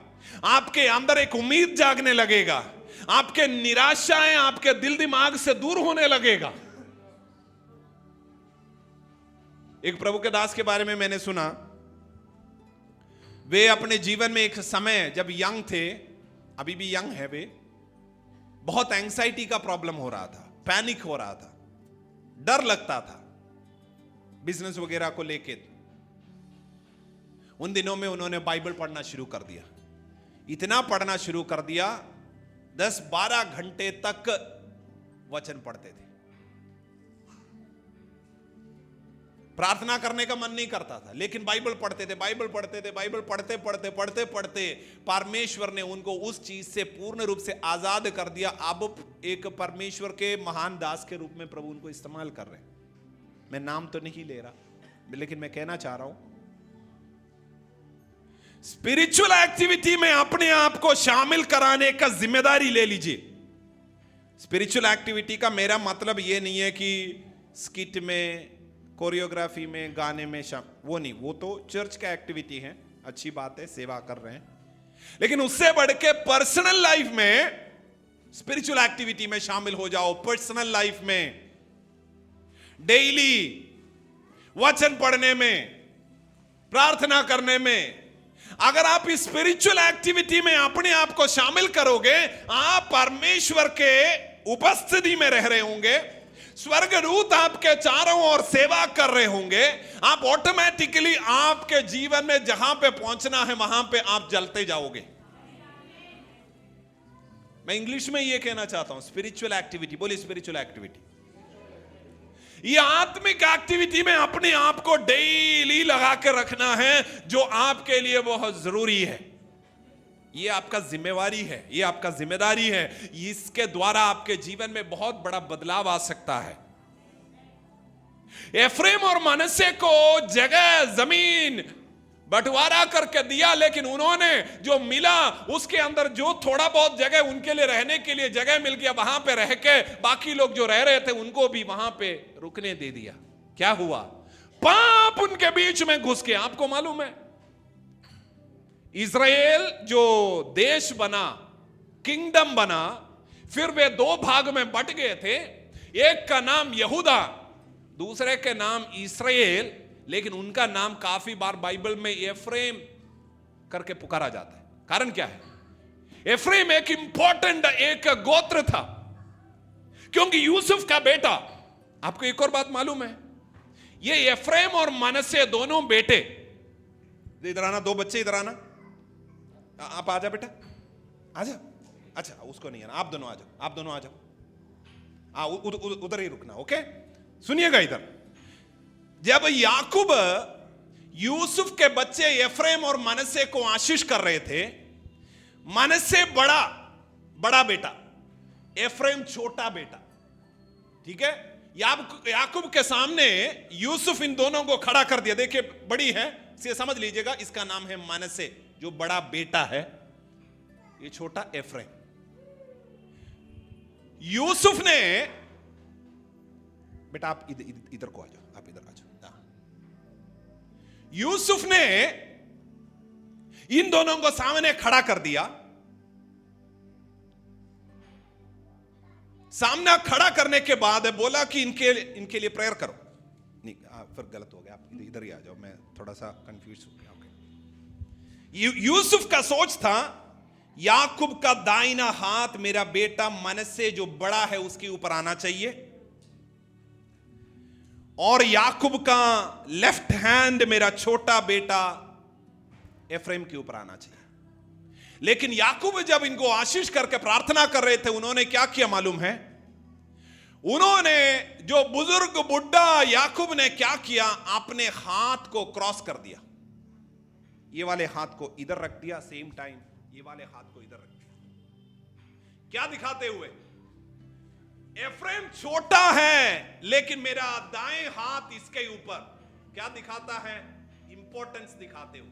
आपके अंदर एक उम्मीद जागने लगेगा, आपके निराशाएं आपके दिल दिमाग से दूर होने लगेगा। एक प्रभु के दास के बारे में मैंने सुना, वे अपने जीवन में एक समय जब यंग थे, अभी भी यंग है, वे बहुत एंग्जाइटी का प्रॉब्लम हो रहा था, पैनिक हो रहा था, डर लगता था बिजनेस वगैरह को लेके। उन दिनों में उन्होंने बाइबल पढ़ना शुरू कर दिया, इतना पढ़ना शुरू कर दिया, 10-12 घंटे तक वचन पढ़ते थे। प्रार्थना करने का मन नहीं करता था, लेकिन बाइबल पढ़ते थे, बाइबल पढ़ते थे, बाइबल पढ़ते पढ़ते पढ़ते पढ़ते परमेश्वर ने उनको उस चीज से पूर्ण रूप से आजाद कर दिया। अब एक परमेश्वर के महान दास के रूप में प्रभु उनको इस्तेमाल कर रहे हैं। मैं नाम तो नहीं ले रहा, लेकिन मैं कहना चाह रहा हूं, स्पिरिचुअल एक्टिविटी में अपने आप को शामिल कराने का जिम्मेदारी ले लीजिए। स्पिरिचुअल एक्टिविटी का मेरा मतलब यह नहीं है कि स्किट में, कोरियोग्राफी में, गाने में वो नहीं, वो तो चर्च का एक्टिविटी है, अच्छी बात है, सेवा कर रहे हैं, लेकिन उससे बढ़ के पर्सनल लाइफ में स्पिरिचुअल एक्टिविटी में शामिल हो जाओ। पर्सनल लाइफ में डेली वचन पढ़ने में, प्रार्थना करने में, अगर आप इस स्पिरिचुअल एक्टिविटी में अपने आप को शामिल करोगे, आप परमेश्वर के उपस्थिति में रह रहे होंगे, स्वर्गदूत आपके चारों ओर सेवा कर रहे होंगे, आप ऑटोमेटिकली आपके जीवन में जहां पे पहुंचना है वहां पे आप जलते जाओगे। मैं इंग्लिश में ये कहना चाहता हूं, स्पिरिचुअल एक्टिविटी, बोलिए स्पिरिचुअल एक्टिविटी, ये आत्मिक एक्टिविटी में अपने आप को डेली लगा के रखना है, जो आपके लिए बहुत जरूरी है। ये आपका जिम्मेवारी है, ये आपका जिम्मेदारी है। इसके द्वारा आपके जीवन में बहुत बड़ा बदलाव आ सकता है। एफ्रेम और मनश्शे को जगह, जमीन बंटवारा करके दिया, लेकिन उन्होंने जो मिला उसके अंदर जो थोड़ा बहुत जगह उनके लिए रहने के लिए जगह मिल गया, वहां पे रह के बाकी लोग जो रह रहे थे उनको भी वहां पे रुकने दे दिया। क्या हुआ? पाप उनके बीच में घुस के, आपको मालूम है इज़राइल जो देश बना, किंगडम बना, फिर वे दो भाग में बट गए थे, एक का नाम यहूदा, दूसरे के नाम इस्राएल, लेकिन उनका नाम काफी बार बाइबल में एफ्रेम करके पुकारा जाता है। कारण क्या है? एफ्रेम एक इंपॉर्टेंट एक गोत्र था, क्योंकि यूसुफ का बेटा, आपको एक और बात मालूम है, ये एफ्रेम और मनश्शे दोनों बेटे, इधर आना, दो बच्चे इधर आना, आप आ जाओ बेटा, आ जाओ। अच्छा उसको नहीं आना, आप दोनों आ जाओ, आप दोनों आ जाओ, उधर ही रुकना, ओके? सुनिएगा इधर, जब याकूब यूसुफ के बच्चे एफ्रेम और मनश्शे को आशीष कर रहे थे, मनश्शे बड़ा बेटा, एफ्रेम छोटा बेटा, ठीक है? याकूब के सामने यूसुफ इन दोनों को खड़ा कर दिया। देखिए बड़ी है, इसे समझ लीजिएगा, इसका नाम है मनश्शे, जो बड़ा बेटा है, ये छोटा एफ्रेम। यूसुफ ने, बेटा आप इधर को आ जाओ, आप इधर आ जाओ। यूसुफ ने इन दोनों को सामने खड़ा कर दिया। सामने खड़ा करने के बाद बोला कि इनके लिए प्रेयर करो। नहीं, फिर गलत हो गया, आप इधर ही आ जाओ, मैं थोड़ा सा कंफ्यूज हो गया। ओके, यूसुफ का सोच था याकूब का दाहिना हाथ मेरा बेटा मनश्शे जो बड़ा है उसके ऊपर आना चाहिए, और याकूब का लेफ्ट हैंड मेरा छोटा बेटा एफ्रेम के ऊपर आना चाहिए। लेकिन याकूब जब इनको आशीष करके प्रार्थना कर रहे थे, उन्होंने क्या किया मालूम है? उन्होंने, जो बुजुर्ग बुढ़ा याकूब ने क्या किया, अपने हाथ को क्रॉस कर दिया, ये वाले हाथ को इधर रख दिया, सेम टाइम ये वाले हाथ को इधर रख दिया। क्या दिखाते हुए? एफ्रेम छोटा है लेकिन मेरा दाएं हाथ इसके ऊपर, क्या दिखाता है? इंपॉर्टेंस दिखाते हुए।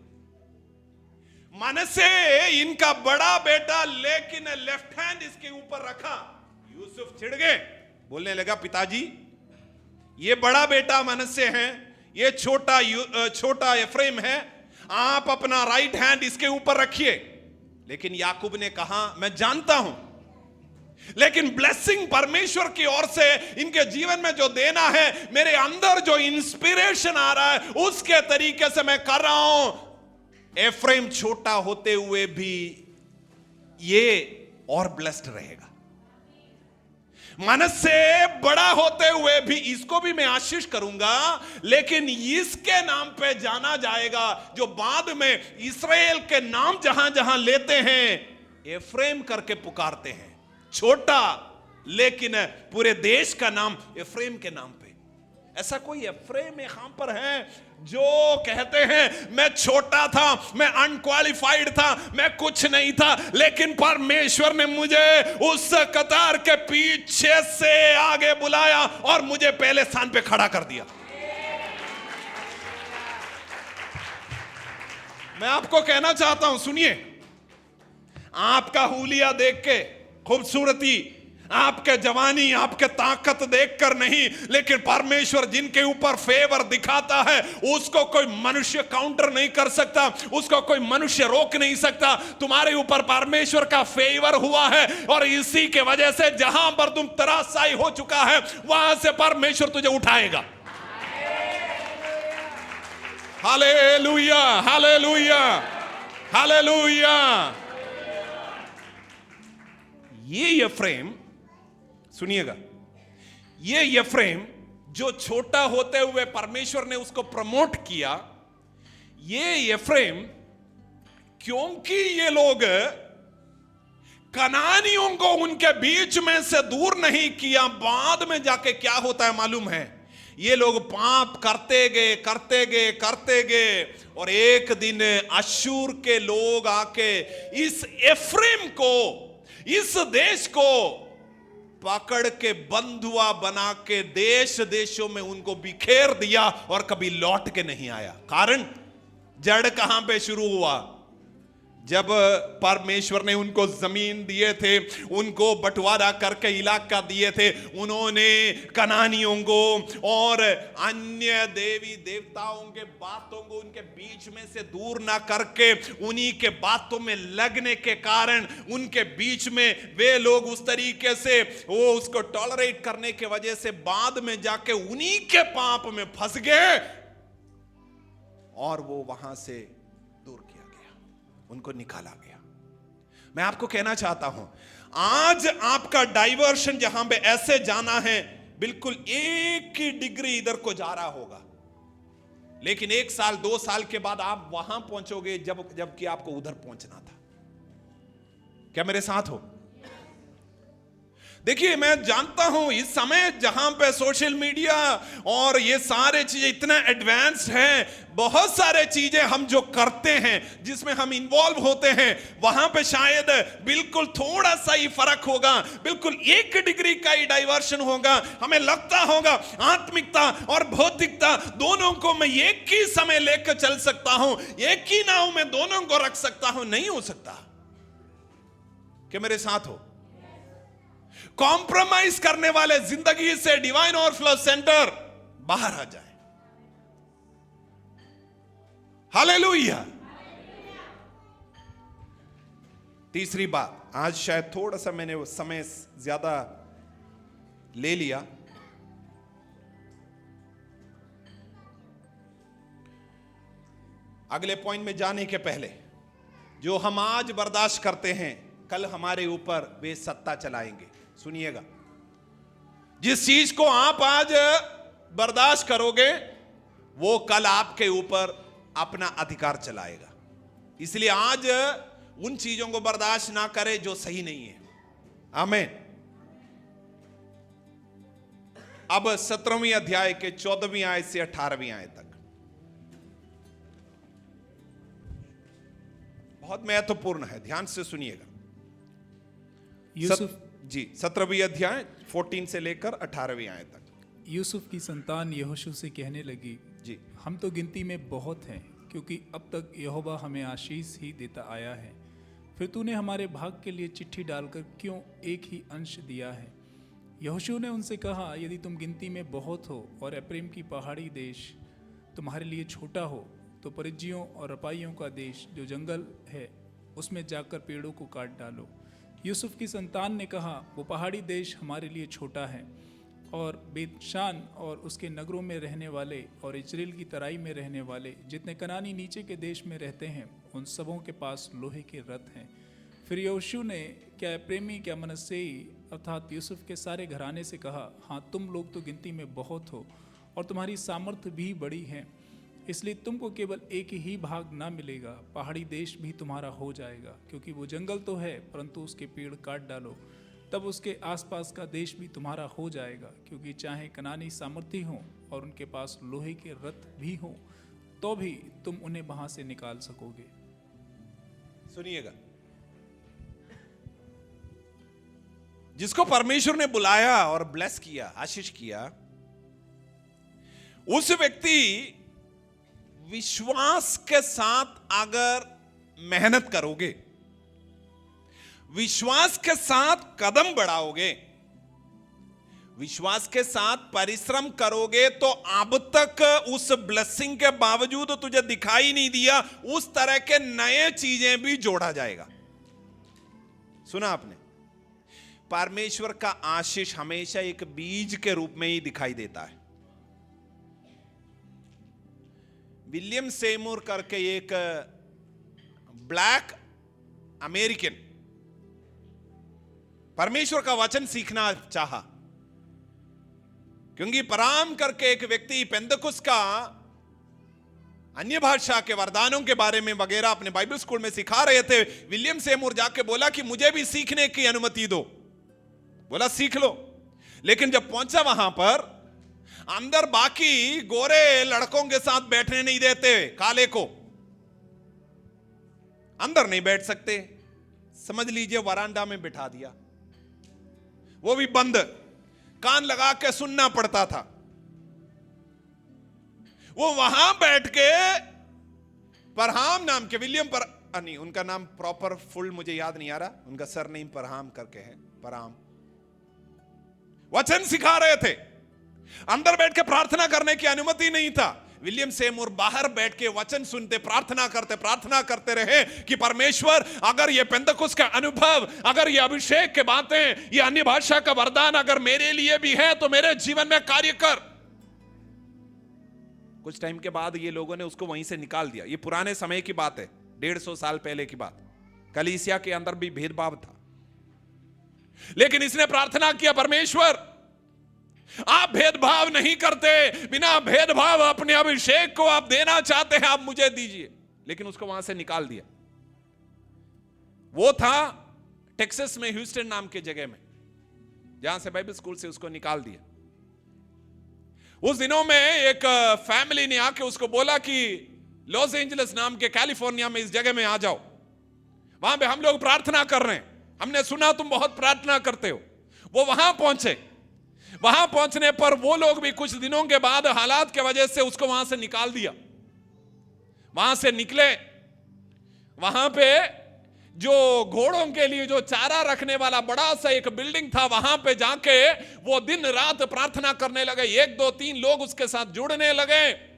मनश्शे इनका बड़ा बेटा, लेकिन लेफ्ट हैंड इसके ऊपर रखा। यूसुफ चिढ़ गए, बोलने लगा पिताजी ये बड़ा बेटा मनश्शे है, ये छोटा एफ्रेम है, आप अपना राइट हैंड इसके ऊपर रखिए। लेकिन याकूब ने कहा मैं जानता हूं, लेकिन ब्लेसिंग परमेश्वर की ओर से इनके जीवन में जो देना है, मेरे अंदर जो इंस्पिरेशन आ रहा है उसके तरीके से मैं कर रहा हूं। एफ्रेम छोटा होते हुए भी ये और ब्लेस्ड रहेगा, मनश्शे बड़ा होते हुए भी इसको भी मैं आशीष करूंगा, लेकिन इसके नाम पे जाना जाएगा जो बाद में इस्राएल के नाम जहां जहां लेते हैं एफ्रेम करके पुकारते हैं। छोटा, लेकिन पूरे देश का नाम एफ्रेम के नाम पे। ऐसा कोई एफ्रेम यहां पर है जो कहते हैं मैं छोटा था, मैं अनक्वालिफाइड था, मैं कुछ नहीं था, लेकिन परमेश्वर ने मुझे उस कतार के पीछे से आगे बुलाया और मुझे पहले स्थान पे खड़ा कर दिया। मैं आपको कहना चाहता हूं, सुनिए, आपका हुलिया देख के, खूबसूरती, आपके जवानी, आपके ताकत देखकर नहीं, लेकिन परमेश्वर जिनके ऊपर फेवर दिखाता है उसको कोई मनुष्य काउंटर नहीं कर सकता, उसको कोई मनुष्य रोक नहीं सकता। तुम्हारे ऊपर परमेश्वर का फेवर हुआ है और इसी के वजह से जहां पर तुम तराशाई हो चुका है वहां से परमेश्वर तुझे उठाएगा। Hallelujah, hallelujah, hallelujah. ये यफ्रेम, सुनिएगा, ये यफ्रेम जो छोटा होते हुए परमेश्वर ने उसको प्रमोट किया, ये यफ्रेम, क्योंकि ये लोग कनानियों को उनके बीच में से दूर नहीं किया, बाद में जाके क्या होता है मालूम है? ये लोग पाप करते गए, करते गए, करते गए, और एक दिन अश्शूर के लोग आके इस एफ्रेम को, इस देश को पकड़ के बंधुआ बना के देश देशों में उनको बिखेर दिया और कभी लौट के नहीं आया। कारण, जड़ कहां पे शुरू हुआ? जब परमेश्वर ने उनको जमीन दिए थे, उनको बंटवारा करके इलाका दिए थे, उन्होंने कनानियों को और अन्य देवी देवताओं के बातों को उनके बीच में से दूर ना करके उन्हीं के बातों में लगने के कारण उनके बीच में वे लोग उस तरीके से वो उसको टॉलरेट करने के वजह से बाद में जाके उन्हीं के पाप में फंस गए और वो वहां से दूर किया गया, उनको निकाला गया। मैं आपको कहना चाहता हूं, आज आपका डाइवर्शन जहां पे ऐसे जाना है, बिल्कुल एक ही डिग्री इधर को जा रहा होगा, लेकिन 1 साल 2 साल के बाद आप वहां पहुंचोगे जबकि आपको उधर पहुंचना था। क्या मेरे साथ हो? देखिए, मैं जानता हूं इस समय जहां पे सोशल मीडिया और ये सारे चीजें इतना एडवांस हैं, बहुत सारे चीजें हम जो करते हैं, जिसमें हम इन्वॉल्व होते हैं, वहां पे शायद बिल्कुल थोड़ा सा ही फर्क होगा, बिल्कुल 1 डिग्री का ही डाइवर्शन होगा। हमें लगता होगा आत्मिकता और भौतिकता दोनों को मैं एक ही समय लेकर चल सकता हूं, एक ही नाव में दोनों को रख सकता हूं। नहीं हो सकता। क्या मेरे साथ हो? कॉम्प्रोमाइज करने वाले जिंदगी से डिवाइन ओवरफ्लो सेंटर बाहर आ जाए। हालेलुया। तीसरी बात, आज शायद थोड़ा सा मैंने समय ज्यादा ले लिया। अगले पॉइंट में जाने के पहले, जो हम आज बर्दाश्त करते हैं कल हमारे ऊपर वे सत्ता चलाएंगे। सुनिएगा, जिस चीज को आप आज बर्दाश्त करोगे वो कल आपके ऊपर अपना अधिकार चलाएगा। इसलिए आज उन चीजों को बर्दाश्त ना करें जो सही नहीं है। आमीन। अब 17वीं अध्याय के 14वीं आयत से 18वीं आयत तक बहुत महत्वपूर्ण है, ध्यान से सुनिएगा। यूसुफ जी, 17वीं अध्याय 14 से लेकर 18वीं आयत तक। यूसुफ की संतान यहोशू से कहने लगी, जी, हम तो गिनती में बहुत हैं, क्योंकि अब तक यहोवा हमें आशीष ही देता आया है। फिर तूने हमारे भाग के लिए चिट्ठी डालकर क्यों एक ही अंश दिया है? यहोशू ने उनसे कहा, यदि तुम गिनती में बहुत हो और एप्रैम की पहाड़ी देश तुम्हारे लिए छोटा हो, तो परिज्जियों और रपाइयों का देश जो जंगल है उसमें जाकर पेड़ों को काट डालो। यूसुफ की संतान ने कहा, वो पहाड़ी देश हमारे लिए छोटा है, और बेतशान और उसके नगरों में रहने वाले और इजराइल की तराई में रहने वाले जितने कनानी नीचे के देश में रहते हैं, उन सबों के पास लोहे के रथ हैं। फिर यहोशू ने क्या प्रेमी क्या मनस्सेई अर्थात यूसुफ के सारे घराने से कहा, हाँ, तुम लोग तो गिनती में बहुत हो और तुम्हारी सामर्थ्य भी बड़ी है, इसलिए तुमको केवल एक ही भाग ना मिलेगा, पहाड़ी देश भी तुम्हारा हो जाएगा। क्योंकि वो जंगल तो है, परंतु उसके पेड़ काट डालो, तब उसके आसपास का देश भी तुम्हारा हो जाएगा। क्योंकि चाहे कनानी सामर्थी हों और उनके पास लोहे के रथ भी हों, तो भी तुम उन्हें वहां से निकाल सकोगे। सुनिएगा, जिसको परमेश्वर ने बुलाया और ब्लेस किया, आशीष किया, उस व्यक्ति विश्वास के साथ अगर मेहनत करोगे, विश्वास के साथ कदम बढ़ाओगे, विश्वास के साथ परिश्रम करोगे, तो अब तक उस ब्लेसिंग के बावजूद तुझे दिखाई नहीं दिया उस तरह के नए चीजें भी जोड़ा जाएगा। सुना आपने? परमेश्वर का आशीष हमेशा एक बीज के रूप में ही दिखाई देता है। विलियम सेमूर करके एक ब्लैक अमेरिकन परमेश्वर का वचन सीखना चाहा, क्योंकि पराम करके एक व्यक्ति पेंतकुस्त का अन्य भाषा के वरदानों के बारे में वगैरह अपने बाइबल स्कूल में सिखा रहे थे। विलियम सेमूर जाके बोला कि मुझे भी सीखने की अनुमति दो। बोला सीख लो। लेकिन जब पहुंचा वहां पर, अंदर बाकी गोरे लड़कों के साथ बैठने नहीं देते, काले को अंदर नहीं बैठ सकते, समझ लीजिए वरांडा में बिठा दिया, वो भी बंद, कान लगा के सुनना पड़ता था। वो वहां बैठ के परहाम नाम के विलियम नहीं, उनका नाम प्रॉपर फुल मुझे याद नहीं आ रहा, उनका सरनेम परहाम करके है, परहाम, वचन सिखा रहे थे। अंदर बैठ के प्रार्थना करने की अनुमति नहीं था। विलियम सेमूर बाहर बैठ के वचन सुनते, प्रार्थना करते रहे कि परमेश्वर, अगर ये पेंतकुस्त का अनुभव, अगर ये अभिषेक के बातें, ये अन्य भाषा का वरदान अगर मेरे लिए भी है तो मेरे जीवन में कार्य कर। कुछ टाइम के बाद ये लोगों ने उसको वहीं से निकाल दिया। ये पुराने समय की बात है, 150 साल पहले की बात। कलीसिया के अंदर भी भेदभाव था, लेकिन इसने प्रार्थना किया, परमेश्वर आप भेदभाव नहीं करते, बिना भेदभाव अपने अभिषेक को आप देना चाहते हैं, आप मुझे दीजिए। लेकिन उसको वहां से निकाल दिया। वो था टेक्सास में ह्यूस्टन नाम के जगह में, जहां से बाइबल स्कूल से उसको निकाल दिया। उस दिनों में एक फैमिली ने आके उसको बोला कि लॉस एंजलिस नाम के कैलिफोर्निया में इस जगह में आ जाओ, वहां पे हम लोग प्रार्थना कर रहे हैं, हमने सुना तुम बहुत प्रार्थना करते हो। वो वहां पहुंचे। वहां पहुंचने पर वो लोग भी कुछ दिनों के बाद हालात के वजह से उसको वहां से निकाल दिया। वहां से निकले, वहां पे जो घोड़ों के लिए जो चारा रखने वाला बड़ा सा एक बिल्डिंग था, वहां पे जाके वो दिन रात प्रार्थना करने लगे। 1 2 3 लोग उसके साथ जुड़ने लगे।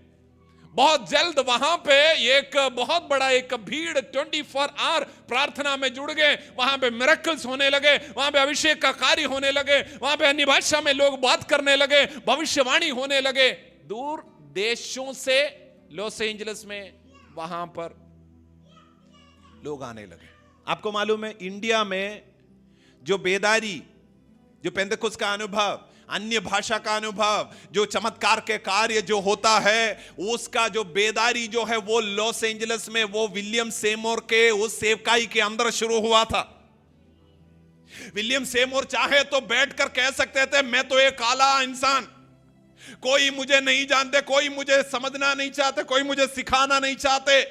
बहुत जल्द वहां पे एक बहुत बड़ा एक भीड़ 24 आवर प्रार्थना में जुड़ गए। वहां पे मिरेकल्स होने लगे, वहां पे अभिषेक का कार्य होने लगे, वहां पे अन्य भाषा में लोग बात करने लगे, भविष्यवाणी होने लगे। दूर देशों से लॉस एंजलिस में वहां पर लोग आने लगे। आपको मालूम है, इंडिया में जो बेदारी, जो पेंतकुस्त का अनुभव, अन्य भाषा का अनुभव, जो चमत्कार के कार्य जो होता है, उसका जो बेदारी जो है वो लॉस एंजलिस में वो विलियम सेमूर के उस सेवकाई के अंदर शुरू हुआ था। विलियम सेमूर चाहे तो बैठकर कह सकते थे, मैं तो एक काला इंसान, कोई मुझे नहीं जानते, कोई मुझे समझना नहीं चाहते, कोई मुझे सिखाना नहीं चाहते।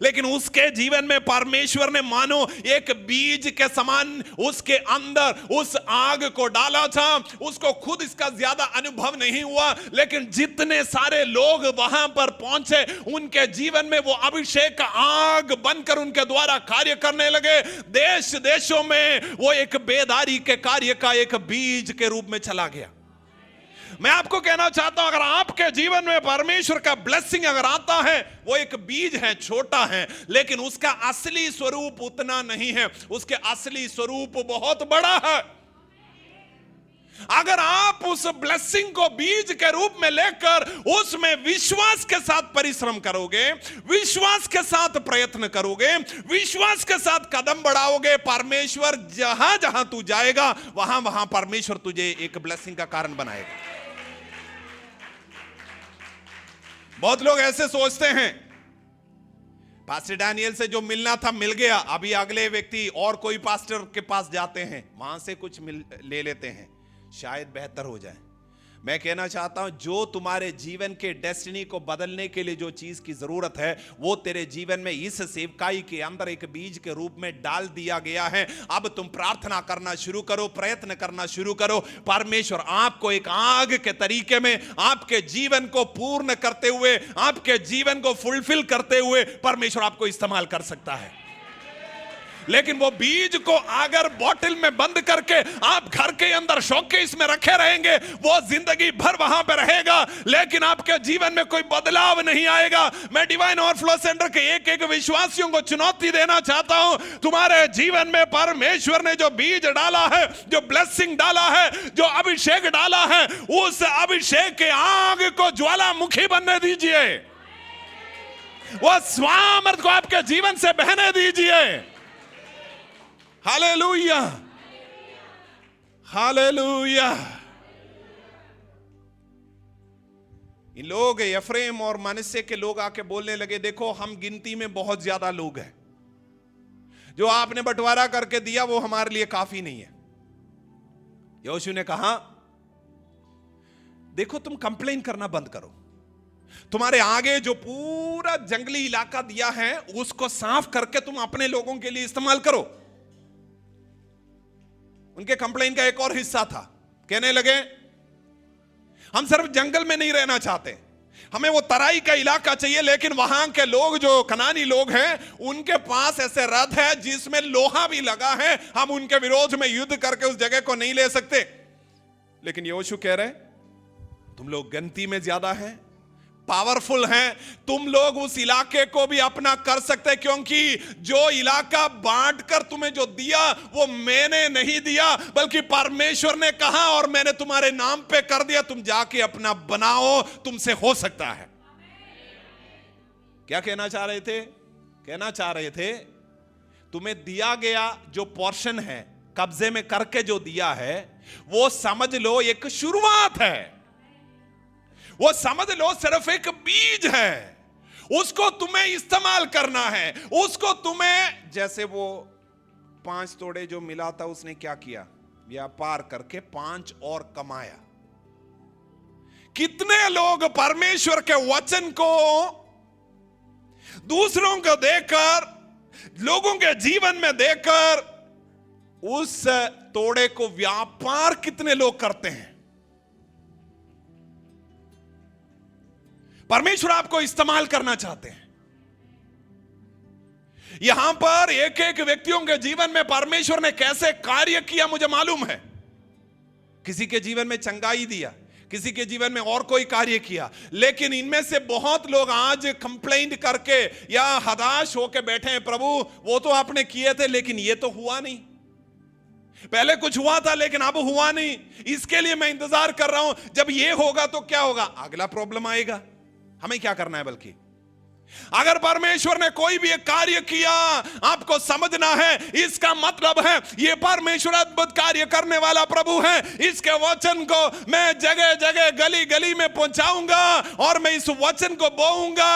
लेकिन उसके जीवन में परमेश्वर ने मानो एक बीज के समान उसके अंदर उस आग को डाला था। उसको खुद इसका ज्यादा अनुभव नहीं हुआ, लेकिन जितने सारे लोग वहां पर पहुंचे, उनके जीवन में वो अभिषेक का आग बनकर उनके द्वारा कार्य करने लगे। देश देशों में वो एक बेदारी के कार्य का एक बीज के रूप में चला गया। मैं आपको कहना चाहता हूं, अगर आपके जीवन में परमेश्वर का ब्लेसिंग अगर आता है, वो एक बीज है, छोटा है, लेकिन उसका असली स्वरूप उतना नहीं है। उसके असली स्वरूप बहुत बड़ा है। अगर आप उस ब्लेसिंग को बीज के रूप में लेकर उसमें विश्वास के साथ परिश्रम करोगे, विश्वास के साथ प्रयत्न करोगे, विश्वास के साथ कदम बढ़ाओगे, परमेश्वर जहां जहां तू जाएगा वहां वहां परमेश्वर तुझे एक ब्लेसिंग का कारण बनाएगा। बहुत लोग ऐसे सोचते हैं, पास्टर डैनियल से जो मिलना था मिल गया, अभी अगले व्यक्ति और कोई पास्टर के पास जाते हैं, वहां से कुछ ले लेते हैं, शायद बेहतर हो जाए। मैं कहना चाहता हूं, जो तुम्हारे जीवन के डेस्टिनी को बदलने के लिए जो चीज की जरूरत है, वो तेरे जीवन में इस सेवकाई के अंदर एक बीज के रूप में डाल दिया गया है। अब तुम प्रार्थना करना शुरू करो, प्रयत्न करना शुरू करो। परमेश्वर आपको एक आग के तरीके में आपके जीवन को पूर्ण करते हुए, आपके जीवन को फुलफिल करते हुए परमेश्वर आपको इस्तेमाल कर सकता है। लेकिन वो बीज को अगर बॉटल में बंद करके आप घर के अंदर शोकेस में रखे रहेंगे, वो जिंदगी भर वहां पे रहेगा, लेकिन आपके जीवन में कोई बदलाव नहीं आएगा। मैं डिवाइन ओवरफ्लो सेंटर के एक एक विश्वासियों को चुनौती देना चाहता हूं, तुम्हारे जीवन में परमेश्वर ने जो बीज डाला है, जो ब्लेसिंग डाला है, जो अभिषेक डाला है, उस अभिषेक के आग को ज्वालामुखी बनने दीजिए। वो स्वामर्थ को आपके जीवन से बहने दीजिए। Hallelujah, hallelujah. इन लोग एफ्रेम और मनश्शे के लोग आके बोलने लगे, देखो हम गिनती में बहुत ज्यादा लोग हैं, जो आपने बंटवारा करके दिया वो हमारे लिए काफी नहीं है। यहोशू ने कहा, देखो तुम कंप्लेन करना बंद करो, तुम्हारे आगे जो पूरा जंगली इलाका दिया है उसको साफ करके तुम अपने लोगों के लिए इस्तेमाल करो। उनके कंप्लेन का एक और हिस्सा था, कहने लगे हम सिर्फ जंगल में नहीं रहना चाहते, हमें वो तराई का इलाका चाहिए, लेकिन वहां के लोग जो कनानी लोग हैं उनके पास ऐसे रथ है जिसमें लोहा भी लगा है, हम उनके विरोध में युद्ध करके उस जगह को नहीं ले सकते। लेकिन यहोशू कह रहे, तुम लोग गिनती में ज्यादा हैं, पावरफुल हैं, तुम लोग उस इलाके को भी अपना कर सकते, क्योंकि जो इलाका बांटकर तुम्हें जो दिया वो मैंने नहीं दिया, बल्कि परमेश्वर ने कहा और मैंने तुम्हारे नाम पे कर दिया, तुम जाके अपना बनाओ, तुमसे हो सकता है। क्या कहना चाह रहे थे? कहना चाह रहे थे, तुम्हें दिया गया जो पोर्शन है, कब्जे में करके जो दिया है, वो समझ लो एक शुरुआत है, वो समझ लो सिर्फ एक बीज है, उसको तुम्हें इस्तेमाल करना है, उसको तुम्हें, जैसे वो 5 तोड़े जो मिला था उसने क्या किया, व्यापार करके 5 और कमाया। कितने लोग परमेश्वर के वचन को दूसरों को देकर, लोगों के जीवन में देकर उस तोड़े को व्यापार कितने लोग करते हैं। परमेश्वर आपको इस्तेमाल करना चाहते हैं। यहां पर एक एक व्यक्तियों के जीवन में परमेश्वर ने कैसे कार्य किया मुझे मालूम है। किसी के जीवन में चंगाई दिया, किसी के जीवन में और कोई कार्य किया, लेकिन इनमें से बहुत लोग आज कंप्लेंट करके या हताश होकर बैठे हैं, प्रभु वो तो आपने किए थे लेकिन ये तो हुआ नहीं, पहले कुछ हुआ था लेकिन अब हुआ नहीं, इसके लिए मैं इंतजार कर रहा हूं, जब ये होगा तो क्या होगा, अगला प्रॉब्लम आएगा। हमें क्या करना है, बल्कि अगर परमेश्वर ने कोई भी एक कार्य किया, आपको समझना है इसका मतलब है ये परमेश्वर अद्भुत कार्य करने वाला प्रभु है। इसके वचन को मैं जगह जगह गली गली में पहुंचाऊंगा और मैं इस वचन को बोऊंगा।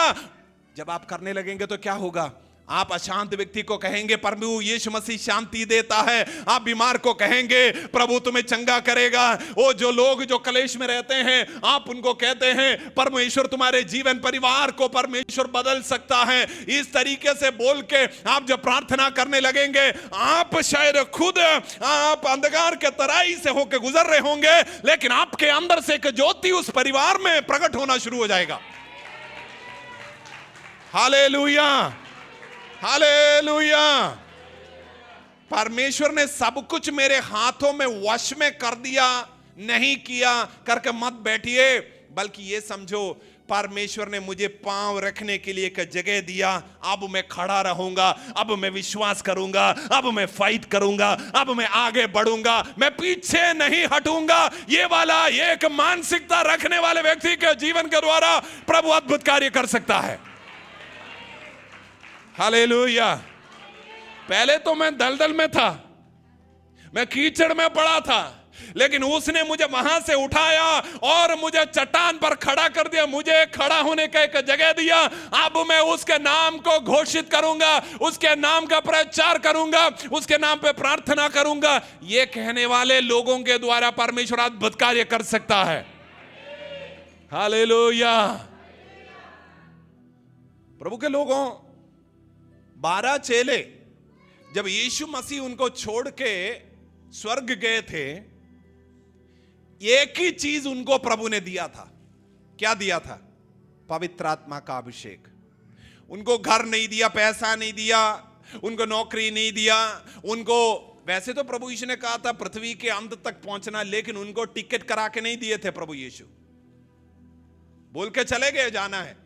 जब आप करने लगेंगे तो क्या होगा, आप अशांत व्यक्ति को कहेंगे प्रभु यीशु मसीह शांति देता है, आप बीमार को कहेंगे प्रभु तुम्हें चंगा करेगा। वो जो लोग जो कलेश में रहते हैं आप उनको कहते हैं परमेश्वर तुम्हारे जीवन परिवार को परमेश्वर बदल सकता है। इस तरीके से बोल के आप जब प्रार्थना करने लगेंगे, आप शायद खुद आप अंधकार के तराई से होकर गुजर रहे होंगे, लेकिन आपके अंदर से एक ज्योति उस परिवार में प्रकट होना शुरू हो जाएगा। Hallelujah, hallelujah. परमेश्वर ने सब कुछ मेरे हाथों में वश में कर दिया, नहीं किया करके मत बैठिए, बल्कि ये समझो परमेश्वर ने मुझे पांव रखने के लिए एक जगह दिया, अब मैं खड़ा रहूंगा, अब मैं विश्वास करूंगा, अब मैं फाइट करूंगा, अब मैं आगे बढ़ूंगा, मैं पीछे नहीं हटूंगा। ये वाला एक मानसिकता रखने वाले व्यक्ति के जीवन के द्वारा प्रभु अद्भुत कार्य कर सकता है। हालेलुया। पहले तो मैं दलदल में था, मैं कीचड़ में पड़ा था, लेकिन उसने मुझे वहां से उठाया और मुझे चट्टान पर खड़ा कर दिया, मुझे खड़ा होने का एक जगह दिया। अब मैं उसके नाम को घोषित करूंगा, उसके नाम का प्रचार करूंगा, उसके नाम पे प्रार्थना करूंगा। ये कहने वाले लोगों के द्वारा परमेश्वर अद्भुत कार्य कर सकता है। हालेलुया। प्रभु के लोगों, 12 चेले जब यीशु मसीह उनको छोड़ के स्वर्ग गए थे, एक ही चीज उनको प्रभु ने दिया था। क्या दिया था? पवित्र आत्मा का अभिषेक। उनको घर नहीं दिया, पैसा नहीं दिया, उनको नौकरी नहीं दिया, उनको वैसे तो प्रभु यीशु ने कहा था पृथ्वी के अंत तक पहुंचना, लेकिन उनको टिकट करा के नहीं दिए थे। प्रभु यीशु बोल के चले गए जाना है।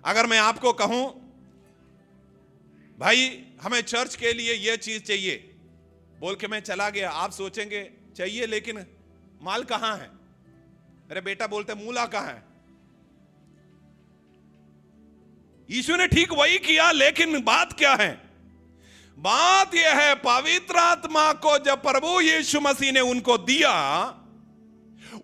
अगर मैं आपको कहूं भाई हमें चर्च के लिए यह चीज चाहिए, बोल के मैं चला गया, आप सोचेंगे चाहिए लेकिन माल कहां है? मेरे बेटा बोलते मूला कहां है? यीशु ने ठीक वही किया, लेकिन बात क्या है? बात यह है, पवित्र आत्मा को जब प्रभु यीशु मसीह ने उनको दिया,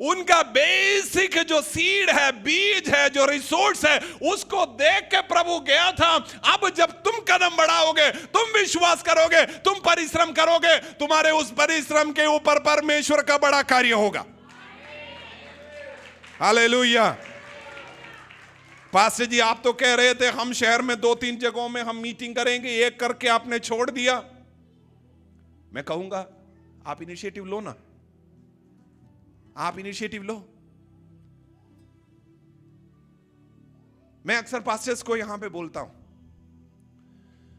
उनका बेसिक जो सीड है, बीज है, जो रिसोर्स है, उसको देख के प्रभु गया था। अब जब तुम कदम बढ़ाओगे, तुम विश्वास करोगे, तुम परिश्रम करोगे, तुम्हारे उस परिश्रम के ऊपर परमेश्वर का बड़ा कार्य होगा। हालेलुया। पास्टर जी आप तो कह रहे थे हम शहर में 2-3 जगहों में हम मीटिंग करेंगे, एक करके आपने छोड़ दिया। मैं कहूंगा आप इनिशिएटिव लो ना, आप इनिशिएटिव लो। मैं अक्सर पास्टर्स को यहां पे बोलता हूं,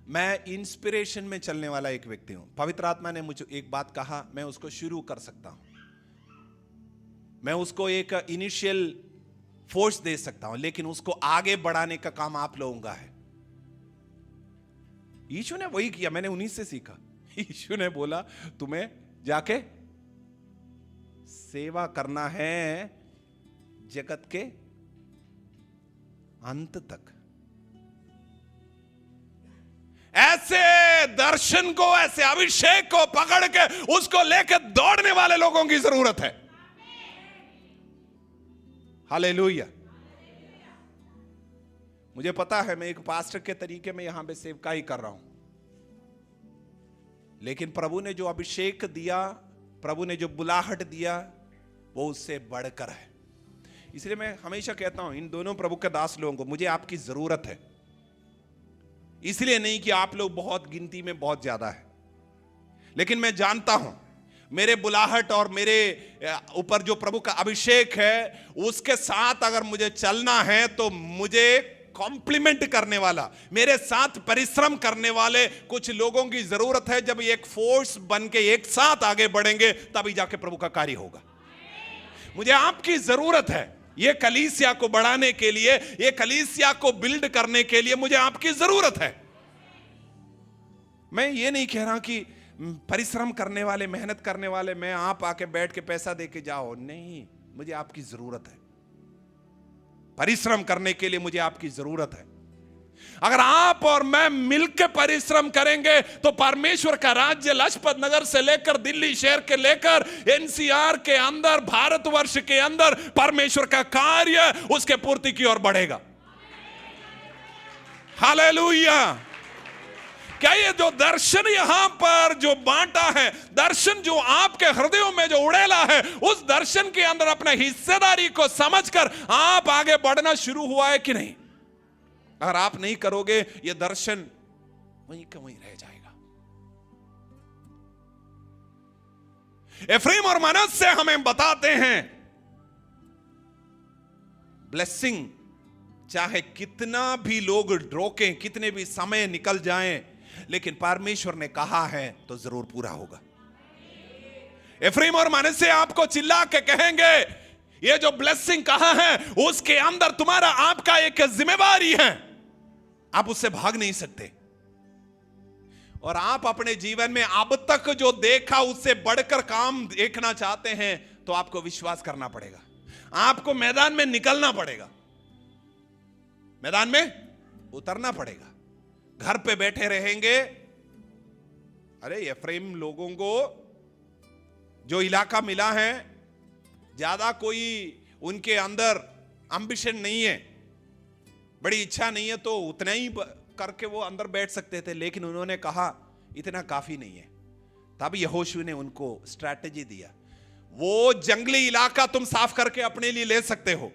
मैं इंस्पिरेशन में चलने वाला एक व्यक्ति हूं। पवित्र आत्मा ने मुझे एक बात कहा, मैं उसको शुरू कर सकता हूं, मैं उसको एक इनिशियल फोर्स दे सकता हूं, लेकिन उसको आगे बढ़ाने का काम आप लोगों का है। यीशु ने वही किया, मैंने उन्हीं से सीखा। यीशु ने बोला तुम्हें जाके सेवा करना है जगत के अंत तक। ऐसे दर्शन को, ऐसे अभिषेक को पकड़ के उसको लेकर दौड़ने वाले लोगों की जरूरत है। हालेलुया। मुझे पता है मैं एक पास्टर के तरीके में यहां पे सेवकाई कर रहा हूं, लेकिन प्रभु ने जो अभिषेक दिया, प्रभु ने जो बुलाहट दिया, वो उससे बढ़कर है। इसलिए मैं हमेशा कहता हूं इन दोनों प्रभु के दास लोगों को, मुझे आपकी जरूरत है। इसलिए नहीं कि आप लोग बहुत गिनती में बहुत ज्यादा है, लेकिन मैं जानता हूं मेरे बुलाहट और मेरे ऊपर जो प्रभु का अभिषेक है, उसके साथ अगर मुझे चलना है तो मुझे कॉम्प्लीमेंट करने वाला, मेरे साथ परिश्रम करने वाले कुछ लोगों की जरूरत है। जब एक फोर्स बन के एक साथ आगे बढ़ेंगे तभी जाके प्रभु का कार्य होगा। मुझे आपकी जरूरत है, ये कलीसिया को बढ़ाने के लिए, ये कलीसिया को बिल्ड करने के लिए मुझे आपकी जरूरत है। मैं ये नहीं कह रहा कि परिश्रम करने वाले, मेहनत करने वाले मैं आप आके बैठ के पैसा दे के जाओ, नहीं, मुझे आपकी जरूरत है। परिश्रम करने के लिए मुझे आपकी जरूरत है। अगर आप और मैं मिलकर परिश्रम करेंगे तो परमेश्वर का राज्य लाजपत नगर से लेकर दिल्ली शहर के लेकर एनसीआर के अंदर, भारतवर्ष के अंदर परमेश्वर का कार्य उसके पूर्ति की ओर बढ़ेगा। हालेलुया। क्या ये जो दर्शन यहां पर जो बांटा है, दर्शन जो आपके हृदयों में जो उड़ेला है, उस दर्शन के अंदर अपने हिस्सेदारी को समझकर आप आगे बढ़ना शुरू हुआ है कि नहीं? अगर आप नहीं करोगे, ये दर्शन वहीं का वहीं रह जाएगा। एफ्रेम और मनश्शे हमें बताते हैं ब्लेसिंग चाहे कितना भी लोग रोकें, कितने भी समय निकल जाएं, लेकिन परमेश्वर ने कहा है तो जरूर पूरा होगा। एफ्रेम और मनश्शे आपको चिल्ला के कहेंगे ये जो ब्लेसिंग कहा है उसके अंदर तुम्हारा, आपका एक जिम्मेवारी है, आप उससे भाग नहीं सकते। और आप अपने जीवन में अब तक जो देखा उससे बढ़कर काम देखना चाहते हैं तो आपको विश्वास करना पड़ेगा, आपको मैदान में निकलना पड़ेगा, मैदान में उतरना पड़ेगा। घर पे बैठे रहेंगे, अरे एफ्रेम लोगों को जो इलाका मिला है, ज्यादा कोई उनके अंदर एंबिशन नहीं है, बड़ी इच्छा नहीं है, तो उतना ही करके वो अंदर बैठ सकते थे, लेकिन उन्होंने कहा इतना काफी नहीं है। तब यहोशू ने उनको स्ट्रैटेजी दिया, वो जंगली इलाका तुम साफ करके अपने लिए ले सकते हो,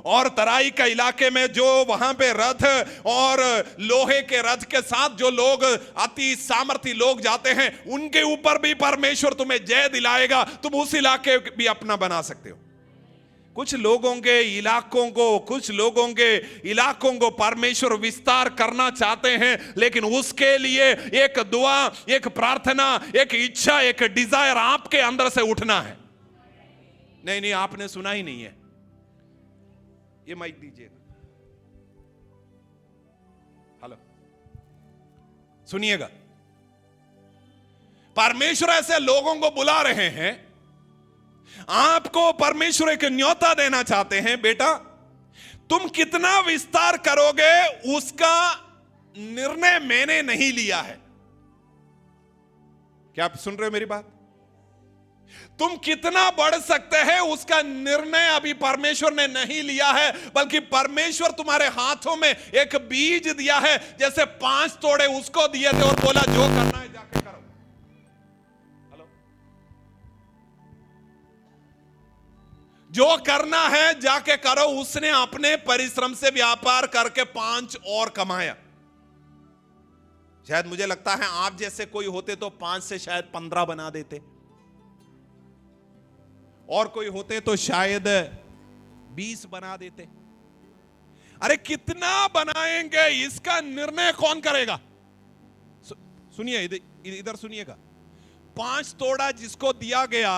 और तराई का इलाके में जो वहां पे रथ और लोहे के रथ के साथ जो लोग अति सामर्थी लोग जाते हैं, उनके ऊपर भी परमेश्वर तुम्हें जय दिलाएगा। तुम उस इलाके भी अपना बना सकते हो। कुछ लोगों के इलाकों को परमेश्वर विस्तार करना चाहते हैं, लेकिन उसके लिए एक दुआ, एक प्रार्थना, एक इच्छा, एक डिजायर आपके अंदर से उठना है। नहीं, आपने सुना ही नहीं है। ये माइक दीजिएगा। हेलो, सुनिएगा। परमेश्वर ऐसे लोगों को बुला रहे हैं, आपको परमेश्वर एक न्योता देना चाहते हैं, बेटा तुम कितना विस्तार करोगे उसका निर्णय मैंने नहीं लिया है। क्या आप सुन रहे हो मेरी बात? तुम कितना बढ़ सकते हैं उसका निर्णय अभी परमेश्वर ने नहीं लिया है, बल्कि परमेश्वर तुम्हारे हाथों में एक बीज दिया है। जैसे 5 तोड़े उसको दिए थे और बोला जो करना है जाके करो। हेलो, जो करना है जाके करो। उसने अपने परिश्रम से व्यापार करके 5 और कमाया। शायद मुझे लगता है आप जैसे कोई होते तो 5 से शायद 15 बना देते, और कोई होते तो शायद 20 बना देते। अरे कितना बनाएंगे इसका निर्णय कौन करेगा? सुनिए, इधर सुनिएगा। 5 तोड़ा जिसको दिया गया,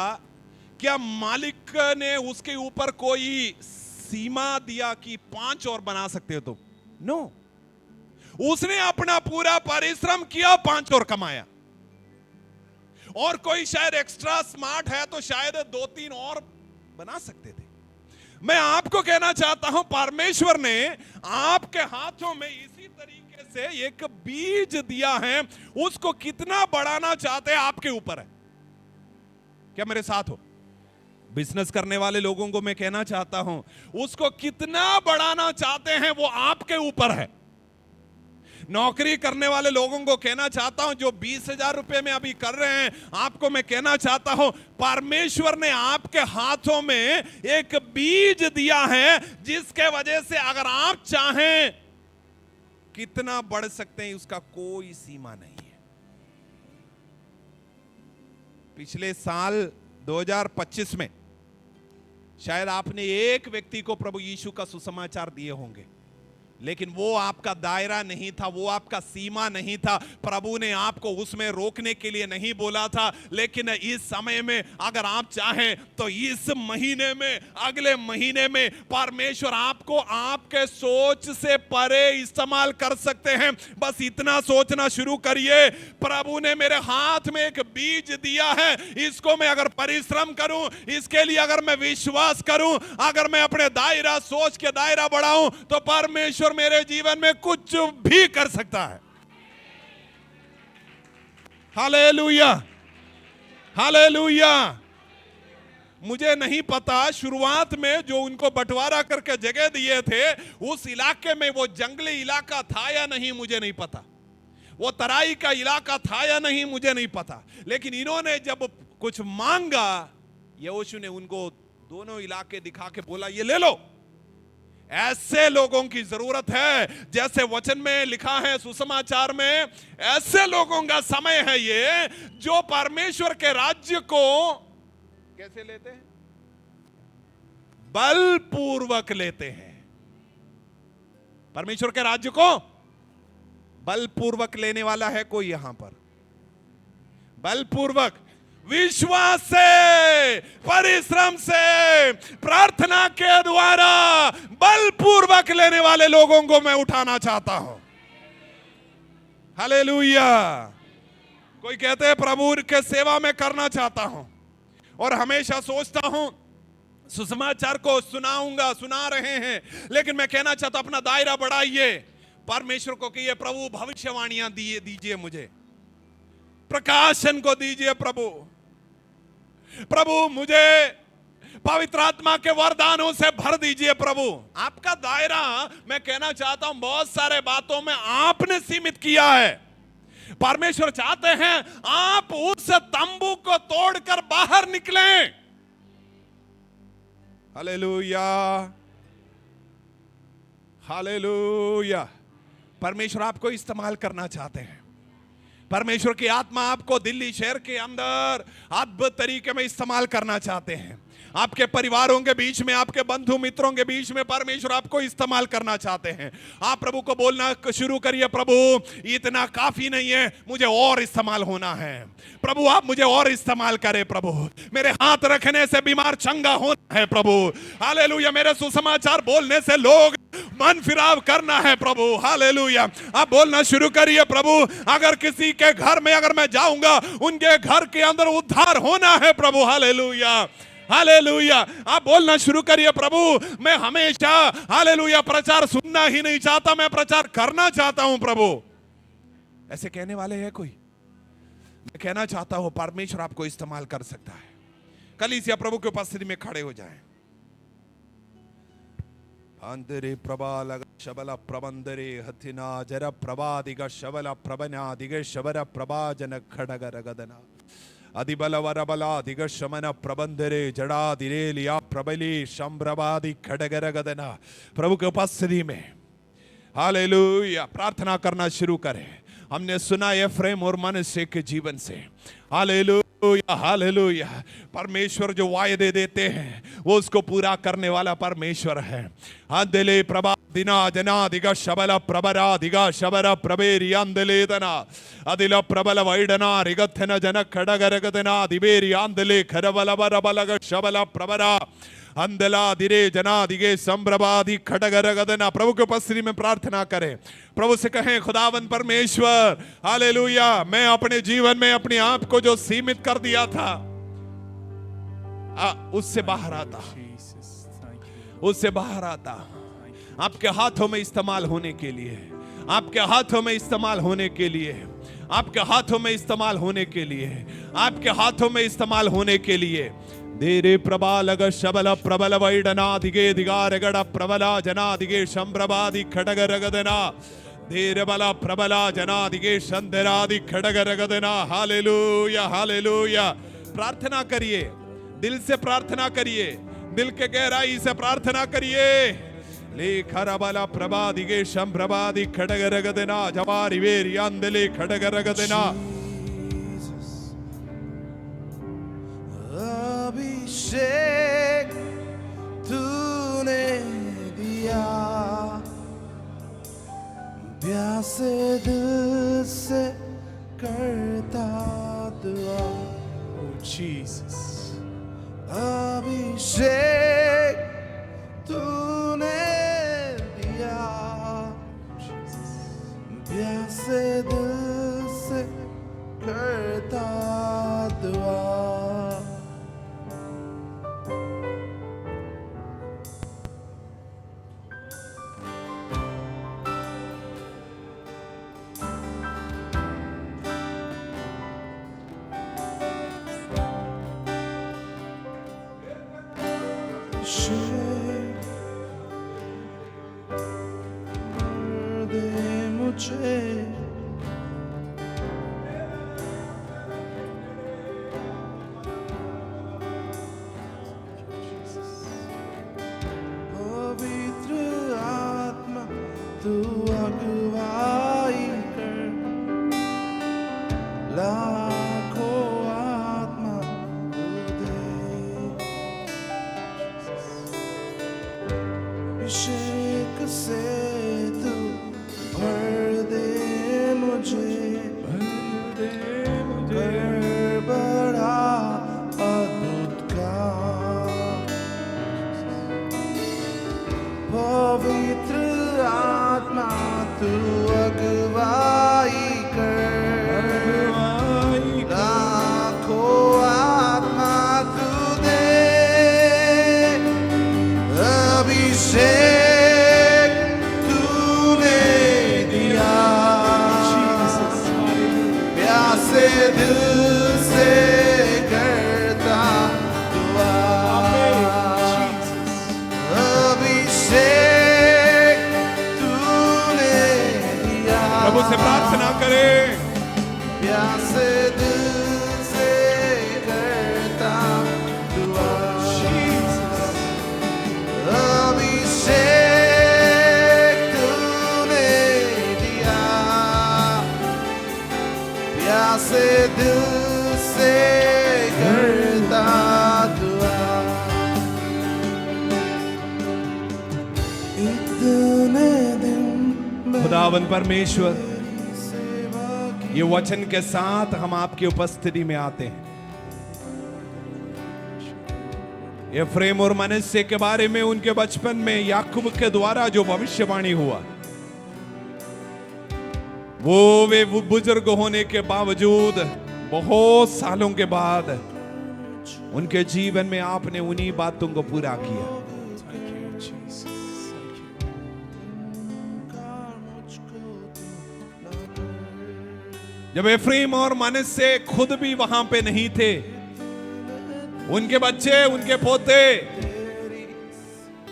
क्या मालिक ने उसके ऊपर कोई सीमा दिया कि 5 और बना सकते हो तुम? नो, उसने अपना पूरा परिश्रम किया, 5 और कमाया। और कोई शायद एक्स्ट्रा स्मार्ट है तो शायद 2-3 और बना सकते थे। मैं आपको कहना चाहता हूं, परमेश्वर ने आपके हाथों में इसी तरीके से एक बीज दिया है। उसको कितना बढ़ाना चाहते हैं आपके ऊपर है। क्या मेरे साथ हो? बिजनेस करने वाले लोगों को मैं कहना चाहता हूं, उसको कितना बढ़ाना चाहते हैं वो आपके ऊपर है। नौकरी करने वाले लोगों को कहना चाहता हूं, जो 20,000 रुपए में अभी कर रहे हैं, आपको मैं कहना चाहता हूं, परमेश्वर ने आपके हाथों में एक बीज दिया है, जिसके वजह से अगर आप चाहें कितना बढ़ सकते हैं उसका कोई सीमा नहीं है। पिछले साल 2025 में शायद आपने एक व्यक्ति को प्रभु यीशु का सुसमाचार दिए होंगे, लेकिन वो आपका दायरा नहीं था, वो आपका सीमा नहीं था। प्रभु ने आपको उसमें रोकने के लिए नहीं बोला था। लेकिन इस समय में अगर आप चाहें तो इस महीने में, अगले महीने में परमेश्वर आपको आपके सोच से परे इस्तेमाल कर सकते हैं। बस इतना सोचना शुरू करिए, प्रभु ने मेरे हाथ में एक बीज दिया है, इसको मैं अगर परिश्रम करूं, इसके लिए अगर मैं विश्वास करूं, अगर मैं अपने दायरा, सोच के दायरा बढ़ाऊं, तो परमेश्वर मेरे जीवन में कुछ भी कर सकता है। Hallelujah, hallelujah. मुझे नहीं पता शुरुआत में जो उनको बंटवारा करके जगह दिए थे, उस इलाके में वो जंगली इलाका था या नहीं मुझे नहीं पता, वो तराई का इलाका था या नहीं मुझे नहीं पता। लेकिन इन्होंने जब कुछ मांगा, यहोशू ने उनको दोनों इलाके दिखा के बोला, ये ले लो। ऐसे लोगों की जरूरत है, जैसे वचन में लिखा है सुसमाचार में, ऐसे लोगों का समय है ये, जो परमेश्वर के राज्य को कैसे लेते हैं? बलपूर्वक लेते हैं। परमेश्वर के राज्य को बलपूर्वक लेने वाला है कोई यहां पर? बलपूर्वक, विश्वास से, परिश्रम से, प्रार्थना के द्वारा बलपूर्वक लेने वाले लोगों को मैं उठाना चाहता हूं। हालेलुया। कोई कहते हैं प्रभु के सेवा में करना चाहता हूं, और हमेशा सोचता हूं सुसमाचार को सुना रहे हैं, लेकिन मैं कहना चाहता हूं अपना दायरा बढ़ाइए। परमेश्वर को कहिए, प्रभु भविष्यवाणियां दीजिए, मुझे प्रकाशन को दीजिए। प्रभु मुझे पवित्र आत्मा के वरदानों से भर दीजिए। प्रभु आपका दायरा, मैं कहना चाहता हूं, बहुत सारे बातों में आपने सीमित किया है। परमेश्वर चाहते हैं आप उस तंबू को तोड़कर बाहर निकलें। Hallelujah, hallelujah. परमेश्वर आपको इस्तेमाल करना चाहते हैं। परमेश्वर की आत्मा आपको दिल्ली शहर के अंदर अद्भुत तरीके में इस्तेमाल करना चाहते हैं। आपके परिवारों के बीच में, आपके बंधु मित्रों के बीच में परमेश्वर आपको इस्तेमाल करना चाहते हैं। आप प्रभु को बोलना शुरू करिए, प्रभु इतना काफी नहीं है, मुझे और इस्तेमाल होना है। प्रभु आप मुझे और इस्तेमाल करें। प्रभु मेरे हाथ रखने से बीमार चंगा होना है। प्रभु हालेलुया, मेरे सुसमाचार बोलने से लोग मन फिराव करना है। प्रभु हालेलुया, आप बोलना शुरू करिए, प्रभु अगर किसी के घर में अगर मैं जाऊंगा उनके घर के अंदर उद्धार होना है। प्रभु हालेलुया, हालेलुया। आप बोलना शुरू करिए, प्रभु मैं हमेशा हालेलुया प्रचार सुनना ही नहीं चाहता, मैं प्रचार करना चाहता हूं। प्रभु ऐसे कहने वाले हैं कोई? मैं कहना चाहता हूं परमेश्वर आपको इस्तेमाल कर सकता है। कलीसिया प्रभु की उपस्थिति में खड़े हो जाएं। अंतरे प्रबाल शबल प्रबंदरे हथिना जर प्रबादिग शबल प्रबना दिग शबर प्रभाजन खड़ग रगदना अधिबल वरबला दिग शमन प्रबंधरे जड़ा दिरेलिया प्रबली शंब्रवादि खड़गरगदना। प्रभु के उपस्थिति में हालेलुया प्रार्थना करना शुरू करें। हमने सुना एफ्रेम और मनश्शे के जीवन से, हालेलुया हालेलुया, परमेश्वर जो वायदे देते हैं वो उसको पूरा करने वाला परमेश्वर है। अंदले प्रभा दिना जना दिगा शबल प्रबरा दिगा शबर प्रबेरी अंदले दना अदिल प्रबल वैडना रिगथन जन खड़गरगदना दिबेरी अंदले खरबल बरबलग शबल प्रबरा अंदला दिरे जना दिगे संभ्रबादि खड़गरगदना। प्रभु के उपस्थिति में प्रार्थना करें। प्रभु से कहें, खुदावन परमेश्वर हालेलुया, मैं अपने जीवन में अपने आप को जो सीमित कर दिया था उससे बाहर आता, उससे बाहर आता। आपके हाथों में इस्तेमाल होने के लिए, आपके हाथों में इस्तेमाल होने के लिए, आपके हाथों में इस्तेमाल होने के लिए, आपके हाथों में इस्तेमाल होने के लिए। देरे प्रबालग शबल प्रबल वैडना दिगे दिगारगड़ प्रबला जना दिगे शंब्रबादि खड़ग रगदना देर बला प्रबला जना दिगे शंदरादि खड़ग रगदना। Hallelujah hallelujah. प्रार्थना करिए, दिल से प्रार्थना करिए, दिल के गहराई से प्रार्थना करिए। ले खरबला प्रभा दिगे शंब्रबादि खड़ग रगदना जवारी वेरी अंदले खड़ग रगदना। अभिषेक तूने दिया, प्यासे दिल से करता दुआ। जीसस, अभिषेक तूने दिया, प्यासे दिल से करता दुआ। दे मुझे पवित्र आत्मा तू अगुवाई कर, लाखों आत्मा तू दे। अभिषेक से तू भर दे मुझे, कर बड़ा अद्भुत काम। पवित्र आत्मा तू अगुवाई कर, लाखों आत्मा तू दे। अभिषेक तूने दिया, प्यासे दिल से करता दुआ। अभिषेक तूने दिया। प्रभु से प्रार्थना करें, इतने दिन खुदावन परमेश्वर, ये वचन के साथ हम आपकी उपस्थिति में आते हैं। एफ्रेम और मनश्शे के बारे में उनके बचपन में याकूब के द्वारा जो भविष्यवाणी हुआ, वे बुजुर्ग होने के बावजूद बहुत सालों के बाद उनके जीवन में आपने उन्हीं बातों को पूरा किया। जब एफ्रेम और मनश्शे खुद भी वहां पे नहीं थे, उनके बच्चे, उनके पोते,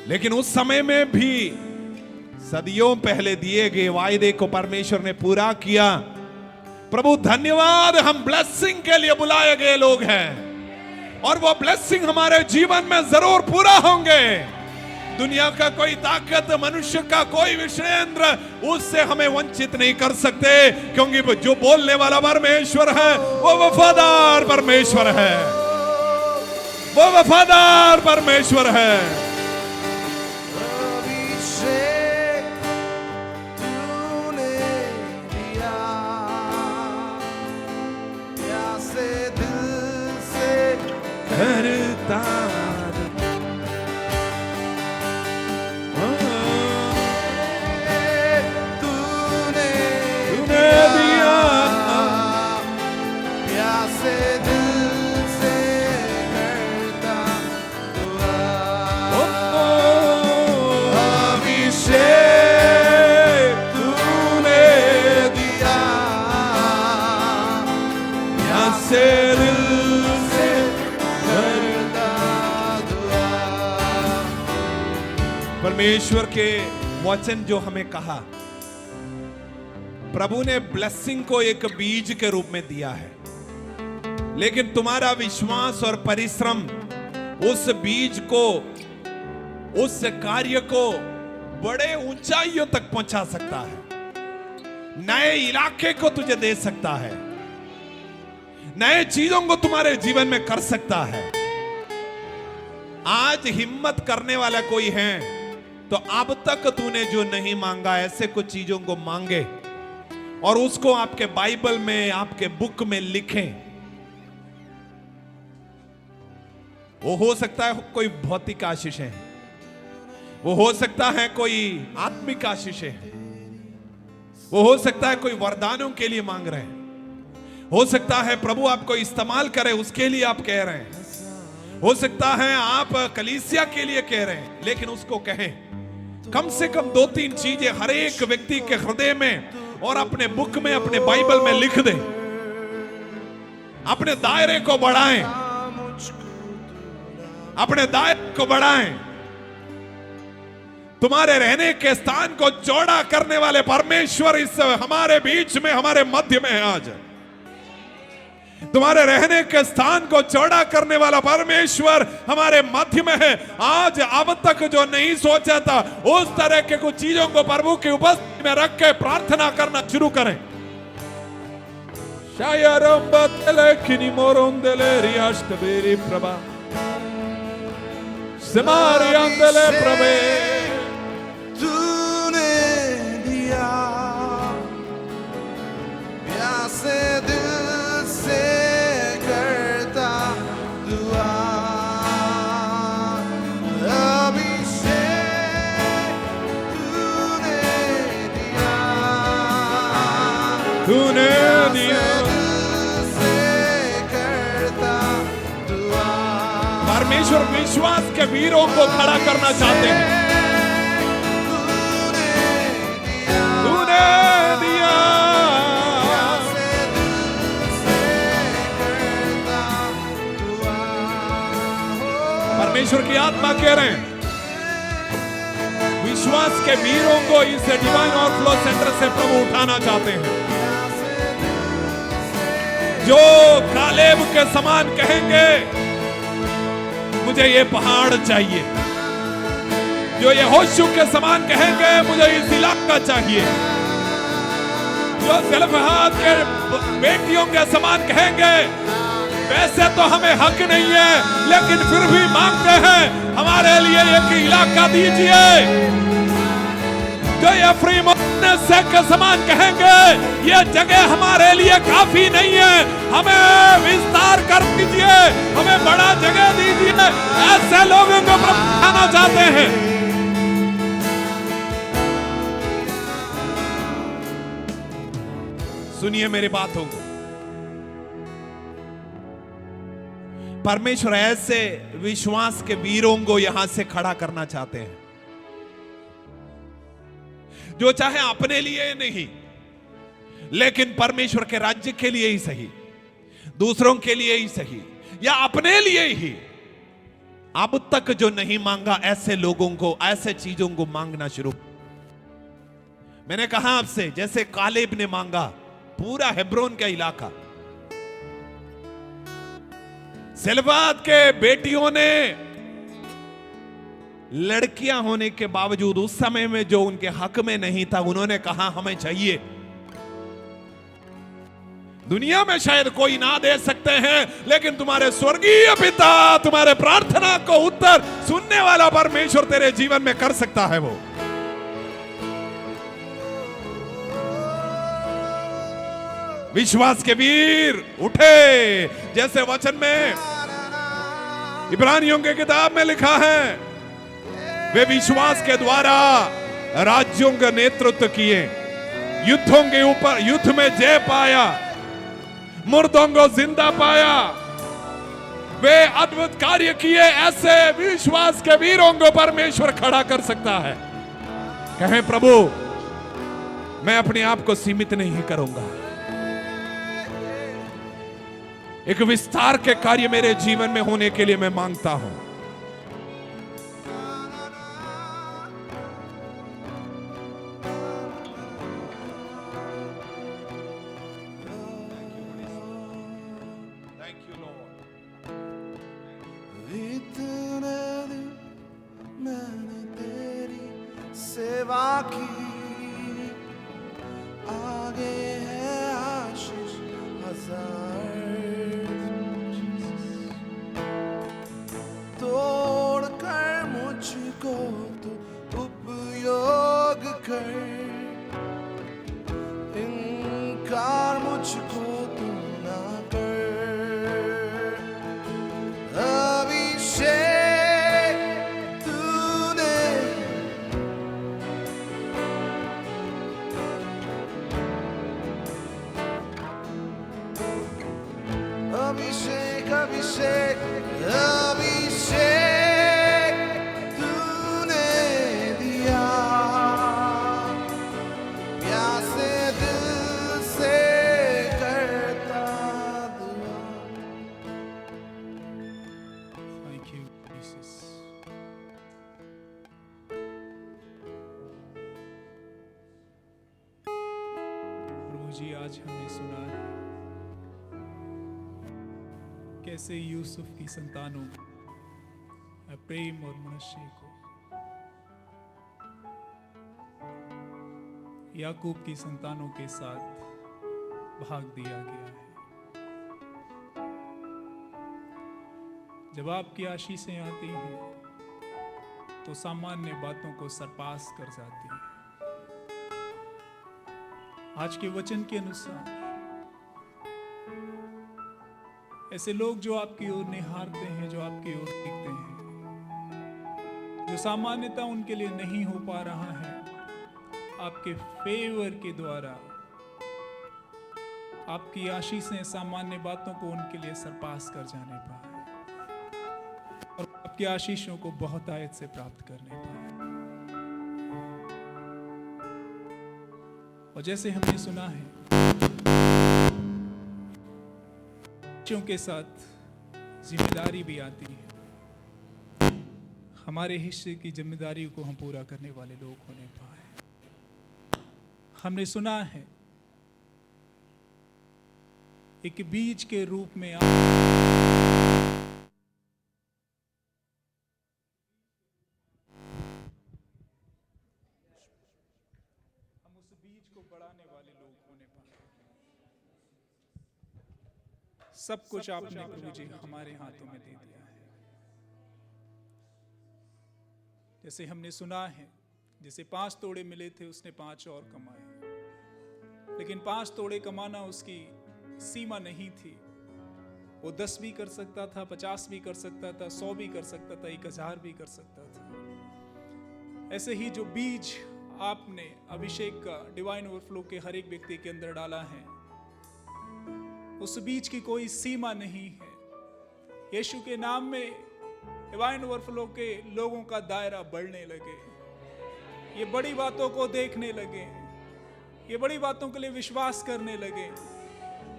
लेकिन उस समय में भी सदियों पहले दिए गए वायदे को परमेश्वर ने पूरा किया। प्रभु धन्यवाद, हम ब्लेसिंग के लिए बुलाए गए लोग हैं और वो ब्लेसिंग हमारे जीवन में जरूर पूरा होंगे। दुनिया का कोई ताकत, मनुष्य का कोई विषयेंद्र उससे हमें वंचित नहीं कर सकते, क्योंकि जो बोलने वाला परमेश्वर है वो वफादार परमेश्वर है, वो वफादार परमेश्वर है। अभिषेक तूने दिया, प्यासे दिल से करता तूने दिया, प्यासे दिल से करता दुआ। अभिषेक तूने दिया, प्यासे दिल से करता दुआ। परमेश्वर के वचन जो हमें कहा, प्रभु ने ब्लेसिंग को एक बीज के रूप में दिया है, लेकिन तुम्हारा विश्वास और परिश्रम उस बीज को, उस कार्य को बड़े ऊंचाइयों तक पहुंचा सकता है, नए इलाके को तुझे दे सकता है, नए चीजों को तुम्हारे जीवन में कर सकता है। आज हिम्मत करने वाला कोई है तो अब तक तूने जो नहीं मांगा, ऐसे कुछ चीजों को मांगे और उसको आपके बाइबल में, आपके बुक में लिखें। वो हो सकता है कोई भौतिक आशीष है, वो हो सकता है कोई आत्मिक आशीष है, वो हो सकता है कोई वरदानों के लिए मांग रहे हैं, हो सकता है प्रभु आपको इस्तेमाल करे उसके लिए आप कह रहे हैं, हो सकता है आप कलीसिया के लिए कह रहे हैं, लेकिन उसको कहें कम से कम 2-3 चीजें हर एक व्यक्ति के हृदय में और अपने बुक में, अपने बाइबल में लिख दे। अपने दायरे को बढ़ाएं, अपने दायरे को बढ़ाएं। तुम्हारे रहने के स्थान को चौड़ा करने वाले परमेश्वर इस हमारे बीच में, हमारे मध्य में है। आज तुम्हारे रहने के स्थान को चौड़ा करने वाला परमेश्वर हमारे मध्य में है। आज अब तक जो नहीं सोचा था, उस तरह के कुछ चीजों को प्रभु की उपस्थिति में रख के प्रार्थना करना शुरू करें। तूने दिया, प्यासे दिल से करता दुआ। अभिषेक तूने दिया, तूने दिया। दिल से करता दुआ। परमेश्वर विश्वास के वीरों को खड़ा करना चाहते हैं। तूने दिया, परमेश्वर की आत्मा कह रहे हैं, विश्वास के वीरों को इस डिवाइन ओवरफ्लो सेंटर से प्रभु उठाना चाहते हैं। जो कालेब के समान कहेंगे मुझे ये पहाड़ चाहिए, जो यहोशू के समान कहेंगे मुझे इस इलाका चाहिए, जो ज़ेलफ़हाद के बेटियों के समान कहेंगे वैसे तो हमें हक नहीं है, लेकिन फिर भी मांगते हैं हमारे लिए एक इलाका दीजिए। अफरीम से के समान कहेंगे ये जगह हमारे लिए काफी नहीं है, हमें विस्तार कर दीजिए, हमें बड़ा जगह दीजिए। ऐसे लोगों को प्रभु खाना चाहते हैं। सुनिए मेरी बातों को, परमेश्वर ऐसे विश्वास के वीरों को यहां से खड़ा करना चाहते हैं जो चाहे अपने लिए नहीं, लेकिन परमेश्वर के राज्य के लिए ही सही, दूसरों के लिए ही सही, या अपने लिए ही अब तक जो नहीं मांगा, ऐसे लोगों को, ऐसे चीजों को मांगना शुरू। मैंने कहा आपसे, जैसे कालेब ने मांगा पूरा हेब्रोन का इलाका, सेलवाद के बेटियों ने लड़कियां होने के बावजूद उस समय में जो उनके हक में नहीं था, उन्होंने कहा हमें चाहिए। दुनिया में शायद कोई ना दे सकते हैं, लेकिन तुम्हारे स्वर्गीय पिता तुम्हारे प्रार्थना को उत्तर सुनने वाला परमेश्वर तेरे जीवन में कर सकता है। वो विश्वास के वीर उठे, जैसे वचन में इब्रानियों की किताब में लिखा है, वे विश्वास के द्वारा राज्यों का नेतृत्व किए, युद्धों के ऊपर युद्ध में जय पाया, मुर्दों को जिंदा पाया, वे अद्भुत कार्य किए। ऐसे विश्वास के वीरों को परमेश्वर खड़ा कर सकता है। कहें प्रभु मैं अपने आप को सीमित नहीं करूंगा, एक विस्तार के कार्य मेरे जीवन में होने के लिए मैं मांगता हूं। इतने दिन मैंने तेरी सेवा की, आगे है आशीष हजार, तोड़ कर मुझको तू उपयोग कर, इनकार मुझको तू ना कर। अभिषेक अभिषेक अभिषेक तूने दिया, प्यासे दिल से करता दुआ। Thank you, Jesus. प्रभु जी आज हमने सुना है कैसे यूसुफ की संतानों प्रेम और मनुष्य को याकूब की संतानों के साथ भाग दिया गया है। जब आपकी आशीषें आती हैं तो सामान्य बातों को सरपास कर जाती हैं। आज के वचन के अनुसार ऐसे लोग जो आपकी ओर निहारते हैं, जो आपकी ओर देखते हैं, जो सामान्यता उनके लिए नहीं हो पा रहा है, आपके फेवर के द्वारा आपकी आशीषें सामान्य बातों को उनके लिए सरपास कर जाने पाए और आपकी आशीषों को बहुत आयत से प्राप्त करने पाए। और जैसे हमने सुना है, बच्चों के साथ जिम्मेदारी भी आती है। हमारे हिस्से की जिम्मेदारी को हम पूरा करने वाले लोग होने पाए। हमने सुना है एक बीज के रूप में आप हम उस बीज को बढ़ाने वाले लोग होने पाए। सब कुछ आपने प्रभु जी हमारे हाथों में दे दिया है। जैसे हमने सुना है जिसे 5 तोड़े मिले थे उसने 5 और कमाए, लेकिन 5 तोड़े कमाना उसकी सीमा नहीं थी। वो 10 भी कर सकता था, 50 भी कर सकता था, 100 भी कर सकता था, 1000 भी कर सकता था। ऐसे ही जो बीज आपने अभिषेक का डिवाइन ओवरफ्लो के हर एक व्यक्ति के अंदर डाला है, उस बीज की कोई सीमा नहीं है। यीशु के नाम में डिवाइन ओवरफ्लो के लोगों का दायरा बढ़ने लगे, ये बड़ी बातों को देखने लगे, ये बड़ी बातों के लिए विश्वास करने लगे,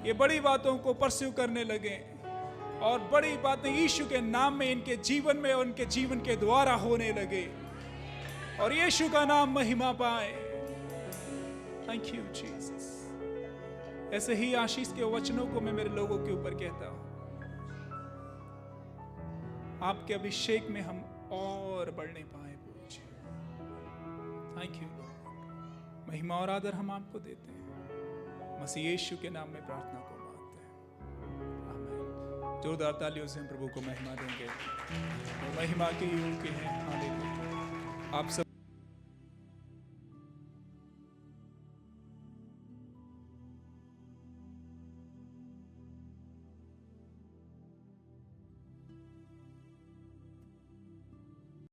ये बड़ी बातों को परस्यू करने लगे, और बड़ी बातें यीशु के नाम में इनके जीवन में और उनके जीवन के द्वारा होने लगे, और यीशु का नाम महिमा पाए। Thank you Jesus. ऐसे ही आशीष के वचनों को मैं मेरे लोगों के ऊपर कहता हूं। आपके अभिषेक में हम और बढ़ने पाए प्रभु जी। Thank you Lord. महिमा और आदर हम आपको देते हैं, मसीह यीशु के नाम में प्रार्थना को मांगते हैं, आमीन। जोरदार तालियों से हम प्रभु को महिमा देंगे। वो महिमा के योग्य हैं। हालेलुया। आप सब